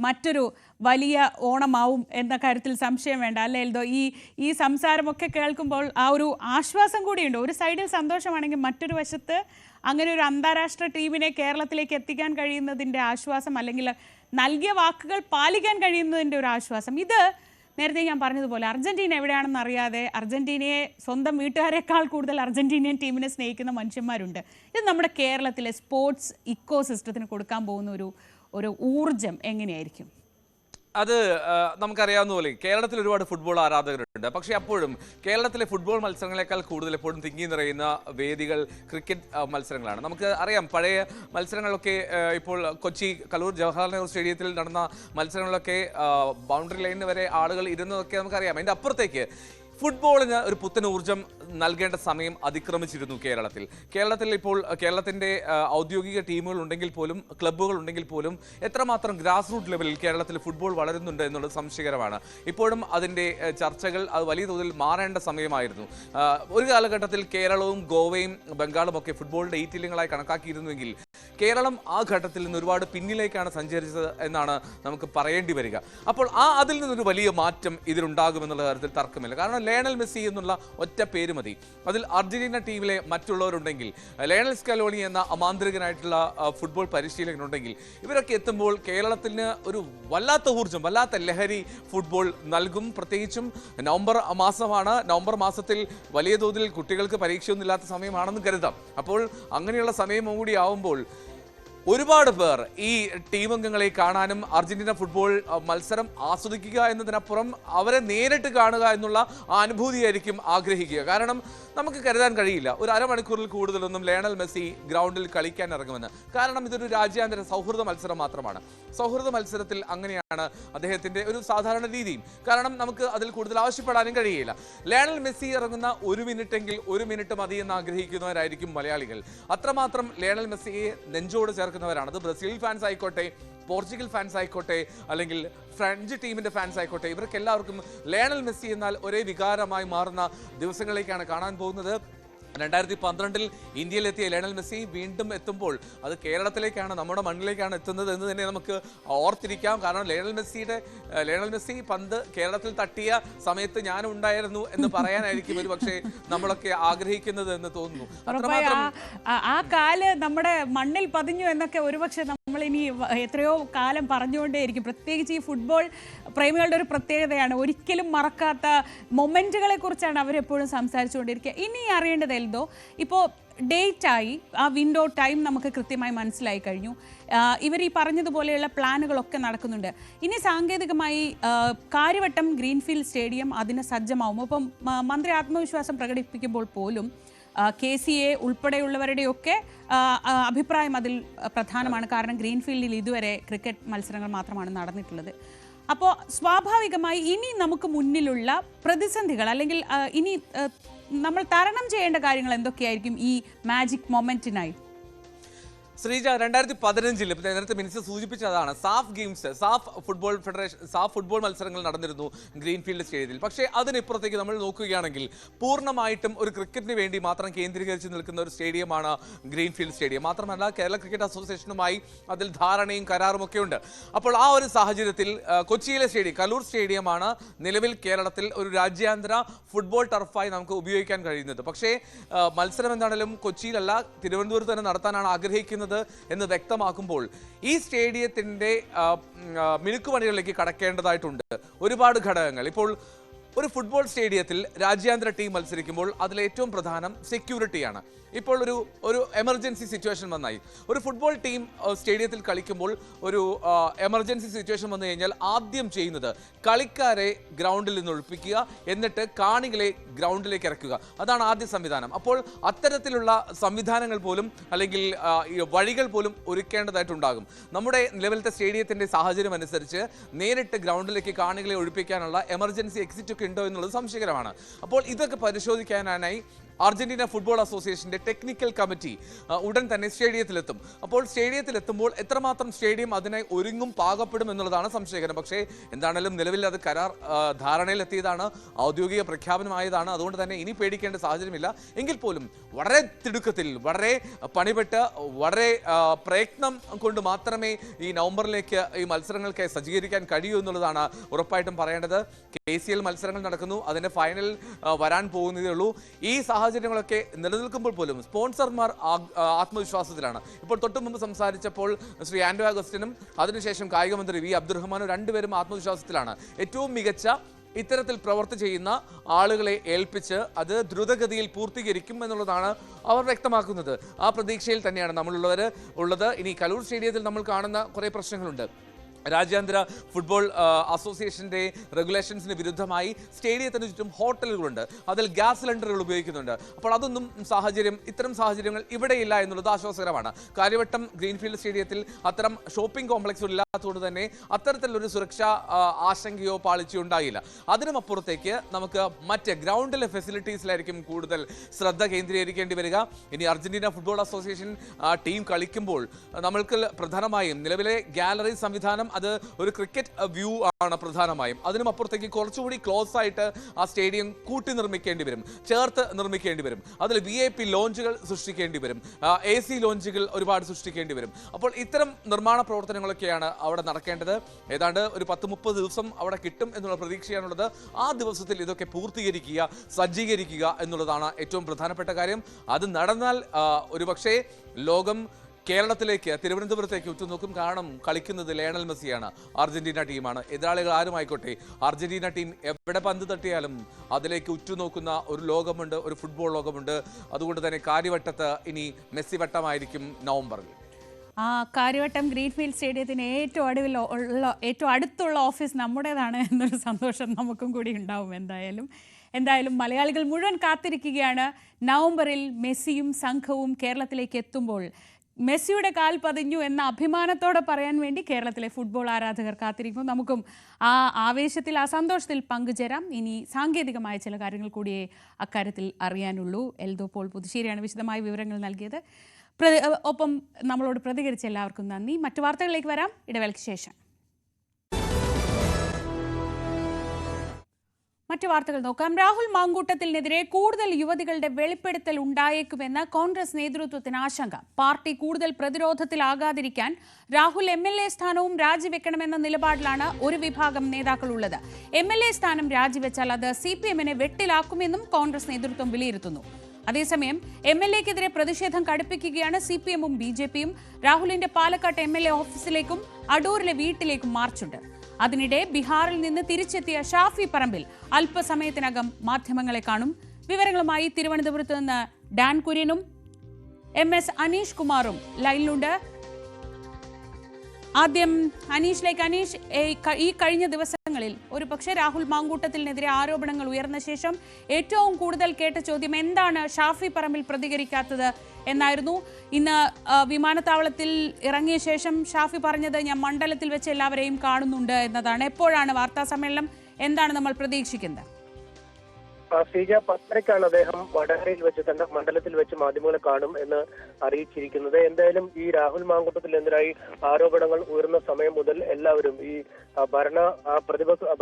മറ്റൊരു വലിയ ഓണമാവും എന്ന കാര്യത്തിൽ സംശയം വേണ്ട, അല്ലേ എൽദോ? ഈ സംസാരമൊക്കെ കേൾക്കുമ്പോൾ ആ ഒരു ആശ്വാസം കൂടിയുണ്ട്. ഒരു സൈഡിൽ സന്തോഷമാണെങ്കിൽ മറ്റൊരു വശത്ത് അങ്ങനെ ഒരു അന്താരാഷ്ട്ര ടീമിനെ കേരളത്തിലേക്ക് എത്തിക്കാൻ കഴിയുന്നതിൻ്റെ ആശ്വാസം, അല്ലെങ്കിൽ നൽകിയ വാക്കുകൾ പാലിക്കാൻ കഴിയുന്നതിൻ്റെ ഒരു ആശ്വാസം. ഇത് നേരത്തെ ഞാൻ പറഞ്ഞതുപോലെ അർജന്റീന എവിടെയാണെന്ന് അറിയാതെ അർജന്റീനയെ സ്വന്തം വീട്ടുകാരെക്കാൾ കൂടുതൽ അർജന്റീനിയൻ ടീമിനെ സ്നേഹിക്കുന്ന മനുഷ്യന്മാരുണ്ട്. ഇത് നമ്മുടെ കേരളത്തിലെ സ്പോർട്സ് ഇക്കോ സിസ്റ്റത്തിന് കൊടുക്കാൻ പോകുന്ന ഒരു ഊർജം എങ്ങനെയായിരിക്കും? അത് നമുക്കറിയാവുന്ന പോലെ കേരളത്തിൽ ഒരുപാട് ഫുട്ബോൾ ആരാധകരുണ്ട്. പക്ഷേ അപ്പോഴും കേരളത്തിലെ ഫുട്ബോൾ മത്സരങ്ങളെക്കാൾ കൂടുതൽ എപ്പോഴും തിങ്ങി നിറയുന്ന വേദികൾ ക്രിക്കറ്റ് മത്സരങ്ങളാണ്. നമുക്ക് അറിയാം, പഴയ മത്സരങ്ങളൊക്കെ ഇപ്പോൾ കൊച്ചി കലൂർ ജവഹർലാൽ നെഹ്റു സ്റ്റേഡിയത്തിൽ നടന്ന മത്സരങ്ങളിലൊക്കെ ബൗണ്ടറി ലൈനിന് വരെ ആളുകൾ ഇരുന്നതൊക്കെ നമുക്കറിയാം. അതിൻ്റെ അപ്പുറത്തേക്ക് ഫുട്ബോളിന് ഒരു പുത്തൻ ഊർജ്ജം നൽകേണ്ട സമയം അതിക്രമിച്ചിരുന്നു കേരളത്തിൽ ഇപ്പോൾ കേരളത്തിൻ്റെ ഔദ്യോഗിക ടീമുകൾ ഉണ്ടെങ്കിൽ പോലും, ക്ലബ്ബുകൾ ഉണ്ടെങ്കിൽ പോലും എത്രമാത്രം ഗ്രാസ് റൂട്ട് ലെവലിൽ കേരളത്തിൽ ഫുട്ബോൾ വളരുന്നുണ്ട് എന്നുള്ളത് സംശയകരമാണ്. ഇപ്പോഴും അതിൻ്റെ ചർച്ചകൾ അത് വലിയ തോതിൽ മാറേണ്ട സമയമായിരുന്നു. ഒരു കാലഘട്ടത്തിൽ കേരളവും ഗോവയും ബംഗാളും ഒക്കെ ഫുട്ബോളിൻ്റെ ഈറ്റില്യങ്ങളായി കണക്കാക്കിയിരുന്നുവെങ്കിൽ കേരളം ആ ഘട്ടത്തിൽ നിന്ന് ഒരുപാട് പിന്നിലേക്കാണ് സഞ്ചരിച്ചത് എന്നാണ് നമുക്ക് പറയേണ്ടി വരിക. അപ്പോൾ അതിൽ നിന്നൊരു വലിയ മാറ്റം ഇതിലുണ്ടാകുമെന്നുള്ള കാര്യത്തിൽ തർക്കമില്ല. കാരണം ലയണൽ മെസ്സി എന്നുള്ള ഒറ്റ പേര് മതി. അതിൽ അർജന്റീന ടീമിലെ മറ്റുള്ളവരുണ്ടെങ്കിൽ, ലയണൽ സ്കലോണി എന്ന അമാന്തരികനായിട്ടുള്ള ഫുട്ബോൾ പരിശീലകനുണ്ടെങ്കിൽ, ഇവരൊക്കെ എത്തുമ്പോൾ കേരളത്തിന് ഒരു വല്ലാത്ത ഊർജ്ജം, വല്ലാത്ത ലഹരി ഫുട്ബോൾ നൽകും. പ്രത്യേകിച്ചും നവംബർ മാസമാണ്. നവംബർ മാസത്തിൽ വലിയ തോതിൽ കുട്ടികൾക്ക് പരീക്ഷയൊന്നും ഇല്ലാത്ത സമയമാണെന്ന് കരുതാം. അപ്പോൾ അങ്ങനെയുള്ള സമയം കൂടി ആവുമ്പോൾ ഒരുപാട് പേർ ഈ ടീമംഗങ്ങളെ കാണാനും അർജന്റീന ഫുട്ബോൾ മത്സരം ആസ്വദിക്കുക എന്നതിനപ്പുറം അവരെ നേരിട്ട് കാണുക എന്നുള്ള അനുഭൂതിയായിരിക്കും ആഗ്രഹിക്കുക. കാരണം നമുക്ക് കരുതാൻ കഴിയില്ല ഒരു അരമണിക്കൂറിൽ കൂടുതലൊന്നും ലയണൽ മെസ്സി ഗ്രൗണ്ടിൽ കളിക്കാൻ ഇറങ്ങുമെന്ന്. കാരണം ഇതൊരു രാജ്യാന്തര സൗഹൃദ മത്സരം മാത്രമാണ്. സൗഹൃദ മത്സരത്തിൽ അങ്ങനെയാണ് അദ്ദേഹത്തിൻ്റെ ഒരു സാധാരണ രീതിയും. കാരണം നമുക്ക് അതിൽ കൂടുതൽ ആവശ്യപ്പെടാനും കഴിയില്ല. ലയണൽ മെസ്സി ഇറങ്ങുന്ന 1 മിനിറ്റെങ്കിൽ 1 മിനിറ്റ് മതി എന്ന് ആഗ്രഹിക്കുന്നവരായിരിക്കും മലയാളികൾ. അത്രമാത്രം ലയണൽ മെസ്സിയെ നെഞ്ചോട് ചേർക്കുന്നവരാണ്. അത് ബ്രസീൽ ഫാൻസ് ആയിക്കോട്ടെ, പോർച്ചുഗൽ ഫാൻസ് ആയിക്കോട്ടെ, അല്ലെങ്കിൽ ഫ്രഞ്ച് ടീമിൻ്റെ ഫാൻസ് ആയിക്കോട്ടെ, ഇവർക്ക് എല്ലാവർക്കും ലയണൽ മെസ്സി എന്നാൽ ഒരേ വികാരമായി മാറുന്ന ദിവസങ്ങളിലേക്കാണ് കാണാൻ പോകുന്നത്. 2012 ഇന്ത്യയിലെത്തിയ ലയണൽ മെസ്സി വീണ്ടും എത്തുമ്പോൾ അത് കേരളത്തിലേക്കാണ്, നമ്മുടെ മണ്ണിലേക്കാണ് എത്തുന്നത് എന്ന് തന്നെ നമുക്ക് ഓർത്തിരിക്കാം. കാരണം ലയണൽ മെസ്സി പന്ത് കേരളത്തിൽ തട്ടിയ സമയത്ത് ഞാനും ഉണ്ടായിരുന്നു എന്ന് പറയാനായിരിക്കും ഒരു പക്ഷേ നമ്മളൊക്കെ ആഗ്രഹിക്കുന്നത് എന്ന് തോന്നുന്നു. ആ കാല് നമ്മുടെ മണ്ണിൽ പതിഞ്ഞു എന്നൊക്കെ ഒരുപക്ഷെ നമ്മൾ ഇനി എത്രയോ കാലം പറഞ്ഞുകൊണ്ടേയിരിക്കും. പ്രത്യേകിച്ച് ഈ ഫുട്ബോൾ പ്രേമികളുടെ ഒരു പ്രത്യേകതയാണ്, ഒരിക്കലും മറക്കാത്ത മൊമെന്റുകളെ കുറിച്ചാണ് അവരെപ്പോഴും സംസാരിച്ചുകൊണ്ടിരിക്കുക. ഇനി അറിയേണ്ടത് എൽദോ, ഇപ്പോൾ ഡേറ്റായി ആ വിൻഡോ ടൈം നമുക്ക് കൃത്യമായി മനസ്സിലായി കഴിഞ്ഞു. ഇവർ ഈ പറഞ്ഞതുപോലെയുള്ള പ്ലാനുകളൊക്കെ നടക്കുന്നുണ്ട്. ഇനി സാങ്കേതികമായി കാര്യവട്ടം ഗ്രീൻഫീൽഡ് സ്റ്റേഡിയം അതിന് സജ്ജമാവും. അപ്പം മന്ത്രി ആത്മവിശ്വാസം പ്രകടിപ്പിക്കുമ്പോൾ പോലും KCA ഉൾപ്പെടെയുള്ളവരുടെയൊക്കെ അഭിപ്രായം അതിൽ പ്രധാനമാണ്. കാരണം ഗ്രീൻഫീൽഡിൽ ഇതുവരെ ക്രിക്കറ്റ് മത്സരങ്ങൾ മാത്രമാണ് നടന്നിട്ടുള്ളത്. അപ്പോൾ സ്വാഭാവികമായി ഇനി നമുക്ക് മുന്നിലുള്ള പ്രതിസന്ധികൾ അല്ലെങ്കിൽ ഇനി നമ്മൾ തരണം ചെയ്യേണ്ട കാര്യങ്ങൾ എന്തൊക്കെയായിരിക്കും ഈ മാജിക് മൊമെന്റിനായി? ശ്രീജ, 2015 നേരത്തെ മിനിസ്റ്റർ സൂചിപ്പിച്ചതാണ്, സാഫ് ഫുട്ബോൾ മത്സരങ്ങൾ നടന്നിരുന്നു ഗ്രീൻഫീൽഡ് സ്റ്റേഡിയത്തിൽ. പക്ഷേ അതിനിപ്പുറത്തേക്ക് നമ്മൾ നോക്കുകയാണെങ്കിൽ പൂർണ്ണമായിട്ടും ഒരു ക്രിക്കറ്റിന് വേണ്ടി മാത്രം കേന്ദ്രീകരിച്ച് നിൽക്കുന്ന ഒരു സ്റ്റേഡിയമാണ് ഗ്രീൻഫീൽഡ് സ്റ്റേഡിയം. മാത്രമല്ല കേരള ക്രിക്കറ്റ് അസോസിയേഷനുമായി അതിൽ ധാരണയും കരാറും ഒക്കെ ഉണ്ട്. അപ്പോൾ ആ ഒരു സാഹചര്യത്തിൽ കൊച്ചിയിലെ സ്റ്റേഡിയം, കലൂർ സ്റ്റേഡിയമാണ് നിലവിൽ കേരളത്തിൽ ഒരു രാജ്യാന്തര ഫുട്ബോൾ ടർഫായി നമുക്ക് ഉപയോഗിക്കാൻ കഴിയുന്നത്. പക്ഷേ മത്സരം എന്താണെങ്കിലും കൊച്ചിയിലല്ല, തിരുവനന്തപുരത്ത് തന്നെ നടത്താനാണ് ആഗ്രഹിക്കുന്നത് എന്ന് വ്യക്തമാക്കുമ്പോൾ ഈ സ്റ്റേഡിയത്തിന്റെ മിനുക്കുപണികളിലേക്ക് കടക്കേണ്ടതായിട്ടുണ്ട് ഒരുപാട് ഘടകങ്ങൾ. ഇപ്പോൾ ഒരു ഫുട്ബോൾ സ്റ്റേഡിയത്തിൽ രാജ്യാന്തര ടീം മത്സരിക്കുമ്പോൾ അതിൽ ഏറ്റവും പ്രധാനം സെക്യൂരിറ്റിയാണ്. ഇപ്പോൾ ഒരു എമർജൻസി സിറ്റുവേഷൻ വന്നായി ഒരു ഫുട്ബോൾ ടീം സ്റ്റേഡിയത്തിൽ കളിക്കുമ്പോൾ ഒരു എമർജൻസി സിറ്റുവേഷൻ വന്നു കഴിഞ്ഞാൽ ആദ്യം ചെയ്യുന്നത് കളിക്കാരെ ഗ്രൗണ്ടിൽ നിന്ന് ഒഴിപ്പിക്കുക, എന്നിട്ട് കാണികളെ ഗ്രൗണ്ടിലേക്ക് ഇറക്കുക. അതാണ് ആദ്യ സംവിധാനം. അപ്പോൾ അത്തരത്തിലുള്ള സംവിധാനങ്ങൾ പോലും അല്ലെങ്കിൽ വഴികൾ പോലും ഒരുക്കേണ്ടതായിട്ടുണ്ടാകും. നമ്മുടെ നിലവിലത്തെ സ്റ്റേഡിയത്തിൻ്റെ സാഹചര്യം അനുസരിച്ച് നേരിട്ട് ഗ്രൗണ്ടിലേക്ക് കാണികളെ ഒഴിപ്പിക്കാനുള്ള എമർജൻസി എക്സിറ്റ് ഒക്കെ ഉണ്ടോ എന്നുള്ളത് സംശയകരമാണ്. അപ്പോൾ ഇതൊക്കെ പരിശോധിക്കാനായി അർജന്റീന ഫുട്ബോൾ അസോസിയേഷന്റെ ടെക്നിക്കൽ കമ്മിറ്റി ഉടൻ തന്നെ സ്റ്റേഡിയത്തിലെത്തും. അപ്പോൾ സ്റ്റേഡിയത്തിലെത്തുമ്പോൾ എത്രമാത്രം സ്റ്റേഡിയം അതിനായി ഒരുങ്ങും പാകപ്പെടും എന്നുള്ളതാണ് സംശയകരം. പക്ഷേ എന്താണെങ്കിലും നിലവിൽ അത് ധാരണയിലെത്തിയതാണ്, ഔദ്യോഗിക പ്രഖ്യാപനമായതാണ്. അതുകൊണ്ട് തന്നെ ഇനി പേടിക്കേണ്ട സാഹചര്യമില്ല. എങ്കിൽ പോലും വളരെ തിടുക്കത്തിൽ, വളരെ പണിപ്പെട്ട്, വളരെ പ്രയത്നം കൊണ്ട് മാത്രമേ ഈ നവംബറിലേക്ക് ഈ മത്സരങ്ങൾക്ക് സജ്ജീകരിക്കാൻ കഴിയൂ എന്നുള്ളതാണ് ഉറപ്പായിട്ടും പറയേണ്ടത്. KCL മത്സരങ്ങൾ നടക്കുന്നു, അതിന്റെ ഫൈനൽ വരാൻ പോകുന്നതേ ഉള്ളൂ. ഈ സാഹചര്യങ്ങളൊക്കെ നിലനിൽക്കുമ്പോൾ പോലും സ്പോൺസർമാർ ആത്മവിശ്വാസത്തിലാണ്. ഇപ്പോൾ തൊട്ടു മുമ്പ് സംസാരിച്ചപ്പോൾ ശ്രീ ആൻഡോ അഗസ്റ്റിനും അതിനുശേഷം കായിക മന്ത്രി V അബ്ദുറഹ്മാനും രണ്ടുപേരും ആത്മവിശ്വാസത്തിലാണ്. ഏറ്റവും മികച്ച ഇത്തരത്തിൽ പ്രവർത്തി ചെയ്യുന്ന ആളുകളെ ഏൽപ്പിച്ച് അത് ദ്രുതഗതിയിൽ പൂർത്തീകരിക്കും എന്നുള്ളതാണ് അവർ വ്യക്തമാക്കുന്നത്. ആ പ്രതീക്ഷയിൽ തന്നെയാണ് നമ്മളുള്ളത്. ഇനി കലൂർ സ്റ്റേഡിയത്തിൽ നമ്മൾ കാണുന്ന കുറേ പ്രശ്നങ്ങളുണ്ട്. രാജ്യാന്തര ഫുട്ബോൾ അസോസിയേഷന്റെ റെഗുലേഷൻസിന് വിരുദ്ധമായി സ്റ്റേഡിയത്തിന് ചുറ്റും ഹോട്ടലുകളുണ്ട്, അതിൽ ഗ്യാസ് സിലിണ്ടറുകൾ ഉപയോഗിക്കുന്നുണ്ട്. അപ്പോൾ അതൊന്നും ഇത്തരം സാഹചര്യങ്ങൾ ഇവിടെയില്ല എന്നുള്ളത് ആശ്വാസകരമാണ്. കാര്യവട്ടം ഗ്രീൻഫീൽഡ് സ്റ്റേഡിയത്തിൽ അത്തരം ഷോപ്പിംഗ് കോംപ്ലക്സുകൾ ഇല്ലാത്തതുകൊണ്ട് തന്നെ അത്തരത്തിലൊരു സുരക്ഷാ ആശങ്കയോ പാളിച്ചയോ ഉണ്ടായില്ല. അതിനുമപ്പുറത്തേക്ക് നമുക്ക് മറ്റ് ഗ്രൗണ്ടിലെ ഫെസിലിറ്റീസിലായിരിക്കും കൂടുതൽ ശ്രദ്ധ കേന്ദ്രീകരിക്കേണ്ടി വരിക. ഇനി അർജന്റീന ഫുട്ബോൾ അസോസിയേഷൻ ടീം കളിക്കുമ്പോൾ നമ്മൾക്ക് പ്രധാനമായും നിലവിലെ ഗാലറി സംവിധാനം അത് ഒരു ക്രിക്കറ്റ് വ്യൂ ആണ് പ്രധാനമായും. അതിനും അപ്പുറത്തേക്ക് കുറച്ചുകൂടി ക്ലോസ് ആയിട്ട് ആ സ്റ്റേഡിയം കൂട്ടി നിർമ്മിക്കേണ്ടി വരും, ചേർത്ത് നിർമ്മിക്കേണ്ടി വരും. അതിൽ VIP ലോഞ്ചുകൾ സൃഷ്ടിക്കേണ്ടി വരും, AC ലോഞ്ചുകൾ ഒരുപാട് സൃഷ്ടിക്കേണ്ടി വരും. അപ്പോൾ ഇത്തരം നിർമ്മാണ പ്രവർത്തനങ്ങളൊക്കെയാണ് അവിടെ നടക്കേണ്ടത്. ഏതാണ്ട് ഒരു 10-30 ദിവസം അവിടെ കിട്ടും എന്നുള്ള പ്രതീക്ഷയാണുള്ളത്. ആ ദിവസത്തിൽ ഇതൊക്കെ പൂർത്തീകരിക്കുക, സജ്ജീകരിക്കുക എന്നുള്ളതാണ് ഏറ്റവും പ്രധാനപ്പെട്ട കാര്യം. അത് നടന്നാൽ ഒരുപക്ഷേ ലോകം കേരളത്തിലേക്ക്, തിരുവനന്തപുരത്തേക്ക് ഉറ്റുനോക്കും. കാരണം കളിക്കുന്നത് ലയണൽ മെസ്സിയാണ്, അർജന്റീന ടീമാണ്. എതിരാളികൾ ആരുമായിക്കോട്ടെ, അർജന്റീന ടീം എവിടെ പന്ത് തട്ടിയാലും അതിലേക്ക് ഉറ്റുനോക്കുന്ന ഒരു ലോകമുണ്ട്, ഒരു ഫുട്ബോൾ ലോകമുണ്ട്. അതുകൊണ്ട് തന്നെ കാര്യവട്ടത്ത് ഇനി മെസ്സി വട്ടമായിരിക്കും നവംബറിൽ. കാര്യവട്ടം ഗ്രീൻഫീൽഡ് സ്റ്റേഡിയത്തിന് ഏറ്റവും അടുത്തുള്ള ഓഫീസ് നമ്മുടേതാണ് എന്നൊരു സന്തോഷം നമുക്കും കൂടി ഉണ്ടാവും. എന്തായാലും മലയാളികൾ മുഴുവൻ കാത്തിരിക്കുകയാണ്. നവംബറിൽ മെസ്സിയും സംഘവും കേരളത്തിലേക്ക് എത്തുമ്പോൾ മെസ്സിയുടെ കാൽ പതിഞ്ഞു എന്ന അഭിമാനത്തോടെ പറയാൻ വേണ്ടി കേരളത്തിലെ ഫുട്ബോൾ ആരാധകർ കാത്തിരിക്കുന്നു. നമുക്കും ആ ആവേശത്തിൽ, ആ സന്തോഷത്തിൽ പങ്കുചേരാം. ഇനി സാങ്കേതികമായ ചില കാര്യങ്ങൾ കൂടിയേ അക്കാര്യത്തിൽ അറിയാനുള്ളൂ. എൽദോ പോൾ പുതുശ്ശേരിയാണ് വിശദമായ വിവരങ്ങൾ നൽകിയത്. ഒപ്പം നമ്മളോട് പ്രതികരിച്ച എല്ലാവർക്കും നന്ദി. മറ്റു വാർത്തകളിലേക്ക് വരാം ഇടവേളയ്ക്ക് ശേഷം. മറ്റു വാർത്തകൾ നോക്കാം. രാഹുൽ മാങ്കൂട്ടത്തിനെതിരെ കൂടുതൽ യുവതികളുടെ വെളിപ്പെടുത്തൽ ഉണ്ടായേക്കുമെന്ന് കോൺഗ്രസ് നേതൃത്വത്തിന് ആശങ്ക. പാർട്ടി കൂടുതൽ പ്രതിരോധത്തിലാകാതിരിക്കാൻ രാഹുൽ MLA സ്ഥാനവും രാജിവെക്കണമെന്ന നിലപാടിലാണ് ഒരു വിഭാഗം നേതാക്കളുള്ളത്. MLA സ്ഥാനം രാജിവെച്ചാൽ അത് CPM-നെ വെട്ടിലാക്കുമെന്നും കോൺഗ്രസ് നേതൃത്വം വിലയിരുത്തുന്നു. അതേസമയം MLA-ക്കെതിരെ പ്രതിഷേധം കടുപ്പിക്കുകയാണ് CPM-ഉം BJP-യും. രാഹുലിന്റെ പാലക്കാട്ട് MLA ഓഫീസിലേക്കും അടൂരിലെ വീട്ടിലേക്കും മാർച്ചുണ്ട്. അതിനിടെ ബീഹാറിൽ നിന്ന് തിരിച്ചെത്തിയ ഷാഫി പറമ്പിൽ അല്പസമയത്തിനകം മാധ്യമങ്ങളെ കാണും. വിവരങ്ങളുമായി തിരുവനന്തപുരത്ത് നിന്ന് ഡാൻ കുര്യനും MS അനീഷ് കുമാറും ലൈനിലുണ്ട്. ആദ്യം അനീഷിലേക്ക്. അനീഷ്, ഈ കഴിഞ്ഞ ദിവസങ്ങളിൽ ഒരുപക്ഷെ രാഹുൽ മാങ്കൂട്ടത്തിനെതിരെ ആരോപണങ്ങൾ ഉയർന്ന ശേഷം ഏറ്റവും കൂടുതൽ കേട്ട ചോദ്യം എന്താണ് ഷാഫി പറമ്പിൽ പ്രതികരിക്കാത്തത് എന്നായിരുന്നു. ഇന്ന് വിമാനത്താവളത്തിൽ ഇറങ്ങിയ ശേഷം ഷാഫി പറഞ്ഞത് ഞാൻ മണ്ഡലത്തിൽ വെച്ച് എല്ലാവരെയും കാണുന്നുണ്ട് എന്നതാണ്. എപ്പോഴാണ് വാർത്താ സമ്മേളനം? എന്താണ് നമ്മൾ പ്രതീക്ഷിക്കുന്നത്? ശ്രീജ, 10:30-ക്കാണ് അദ്ദേഹം വടകരയിൽ വെച്ച് തന്റെ മണ്ഡലത്തിൽ വെച്ച് മാധ്യമങ്ങളെ കാണും എന്ന് അറിയിച്ചിരിക്കുന്നത്. എന്തായാലും ഈ രാഹുൽ മാങ്കൂട്ടത്തിനെതിരായി ആരോപണങ്ങൾ ഉയർന്ന സമയം മുതൽ എല്ലാവരും ഈ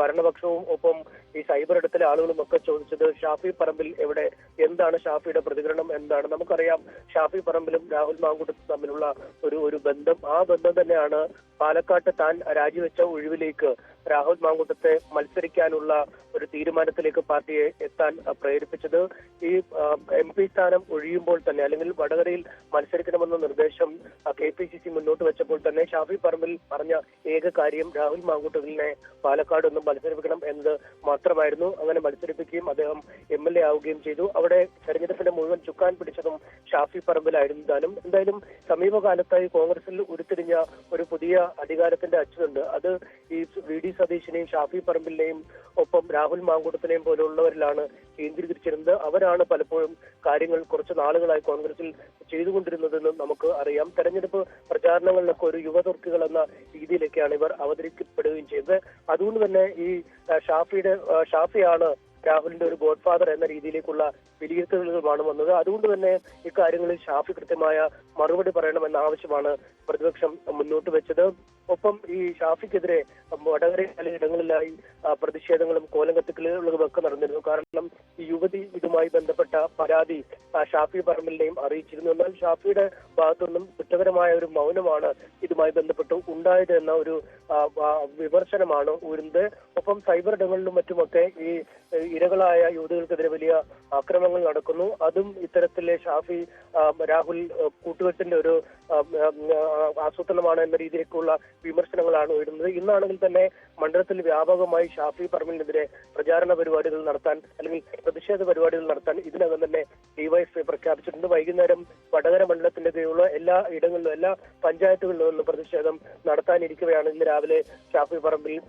ഭരണപക്ഷവും ഒപ്പം ഈ സൈബർ ഇടത്തിലെ ആളുകളും ഒക്കെ ചോദിച്ചത് ഷാഫി പറമ്പിൽ എവിടെ, എന്താണ് ഷാഫിയുടെ പ്രതികരണം, എന്താണ്. നമുക്കറിയാം ഷാഫി പറമ്പിലും രാഹുൽ മാങ്കൂട്ടത്തും തമ്മിലുള്ള ഒരു ബന്ധം. ആ ബന്ധം തന്നെയാണ് പാലക്കാട്ട് താൻ രാജിവെച്ച ഒഴിവിലേക്ക് രാഹുൽ മാങ്കൂട്ടത്തെ മത്സരിക്കാനുള്ള ഒരു തീരുമാനത്തിലേക്ക് പാർട്ടിയെ എത്താൻ പ്രേരിപ്പിച്ചത്. ഈ MP സ്ഥാനം ഒഴിയുമ്പോൾ തന്നെ, അല്ലെങ്കിൽ വടകരയിൽ മത്സരിക്കണമെന്ന നിർദ്ദേശം KPCC മുന്നോട്ട് വെച്ചപ്പോൾ തന്നെ ഷാഫി പറമ്പിൽ പറഞ്ഞ ഏക കാര്യം രാഹുൽ മാങ്കൂട്ടത്തിനെ പാലക്കാട് ഒന്നും മത്സരിപ്പിക്കണം എന്നത് മാത്രമായിരുന്നു. അങ്ങനെ മത്സരിപ്പിക്കുകയും അദ്ദേഹം MLA ആവുകയും ചെയ്തു. അവിടെ തെരഞ്ഞെടുപ്പിന്റെ മുഴുവൻ ചുക്കാൻ പിടിച്ചതും ഷാഫി പറമ്പിലായിരുന്നു താനും. എന്തായാലും സമീപകാലത്തായി കോൺഗ്രസിൽ ഉരുത്തിരിഞ്ഞ ഒരു പുതിയ അധികാരത്തിന്റെ അച്ചുണ്ട്. അത് ഈ VD സതീശിനെയും ഷാഫി പറമ്പിലിനെയും ഒപ്പം രാഹുൽ മാങ്കൂട്ടത്തിനെയും പോലുള്ളവരിലാണ് കേന്ദ്രീകരിച്ചിരുന്നത്. അവരാണ് പലപ്പോഴും കാര്യങ്ങൾ കുറച്ച് നാളുകളായി കോൺഗ്രസിൽ ചെയ്തുകൊണ്ടിരുന്നതെന്ന് നമുക്ക് അറിയാം. തെരഞ്ഞെടുപ്പ് പ്രചാരണങ്ങളിലൊക്കെ ഒരു യുവതുർക്കികൾ എന്ന രീതിയിലേക്കാണ് ഇവർ അവതരിക്കപ്പെടുകയും ചെയ്തത്. അതുകൊണ്ട് തന്നെ ഈ ഷാഫിയാണ് രാഹുലിന്റെ ഒരു ഗോഡ് ഫാദർ എന്ന രീതിയിലേക്കുള്ള വിലയിരുത്തലുകളാണ് വന്നത്. അതുകൊണ്ട് തന്നെ ഇക്കാര്യങ്ങളിൽ ഷാഫി കൃത്യമായ മറുപടി പറയണമെന്ന ആവശ്യമാണ് പ്രതിപക്ഷം മുന്നോട്ട് വെച്ചത്. ഒപ്പം ഈ ഷാഫിക്കെതിരെ വടകരയിൽ പലയിടങ്ങളിലായി പ്രതിഷേധങ്ങളും കോലം കത്തിക്കലുകളും ഒക്കെ നടന്നിരുന്നു. കാരണം ഈ യുവതി ഇതുമായി ബന്ധപ്പെട്ട പരാതി ഷാഫി പറമ്പിലിനെയും അറിയിച്ചിരുന്നു. എന്നാൽ ഷാഫിയുടെ ഭാഗത്തുനിന്നും കുറ്റകരമായ ഒരു മൗനമാണ് ഇതുമായി ബന്ധപ്പെട്ട് ഉണ്ടായത് എന്ന ഒരു വിമർശനമാണ് ഉയരുന്നത്. ഒപ്പം സൈബർ ഇടങ്ങളിലും മറ്റുമൊക്കെ ഈ ഇരകളായ യുവതികൾക്കെതിരെ വലിയ ആക്രമണങ്ങൾ നടക്കുന്നു. അതും ഇത്തരത്തിലെ ഷാഫി രാഹുൽ കൂട്ടുകെട്ടിന്റെ ഒരു ആസൂത്രണമാണ് എന്ന രീതിയിലേക്കുള്ള വിമർശനങ്ങളാണ് ഉയരുന്നത്. ഇന്നാണെങ്കിൽ തന്നെ മണ്ഡലത്തിൽ വ്യാപകമായി ഷാഫി പറമ്പിലിനെതിരെ പ്രചാരണ പരിപാടികൾ നടത്താൻ അല്ലെങ്കിൽ പ്രതിഷേധ പരിപാടികൾ നടത്താൻ ഇതിനകം തന്നെ DYFI പ്രഖ്യാപിച്ചിട്ടുണ്ട്. വൈകുന്നേരം വടകര മണ്ഡലത്തിന്റെ കീഴിലുള്ള എല്ലാ ഇടങ്ങളിലും എല്ലാ പഞ്ചായത്തുകളിലും പ്രതിഷേധം നടത്താനിരിക്കുകയാണ്. ഇന്ന് രാവിലെ ഷാഫി പറമ്പിൽ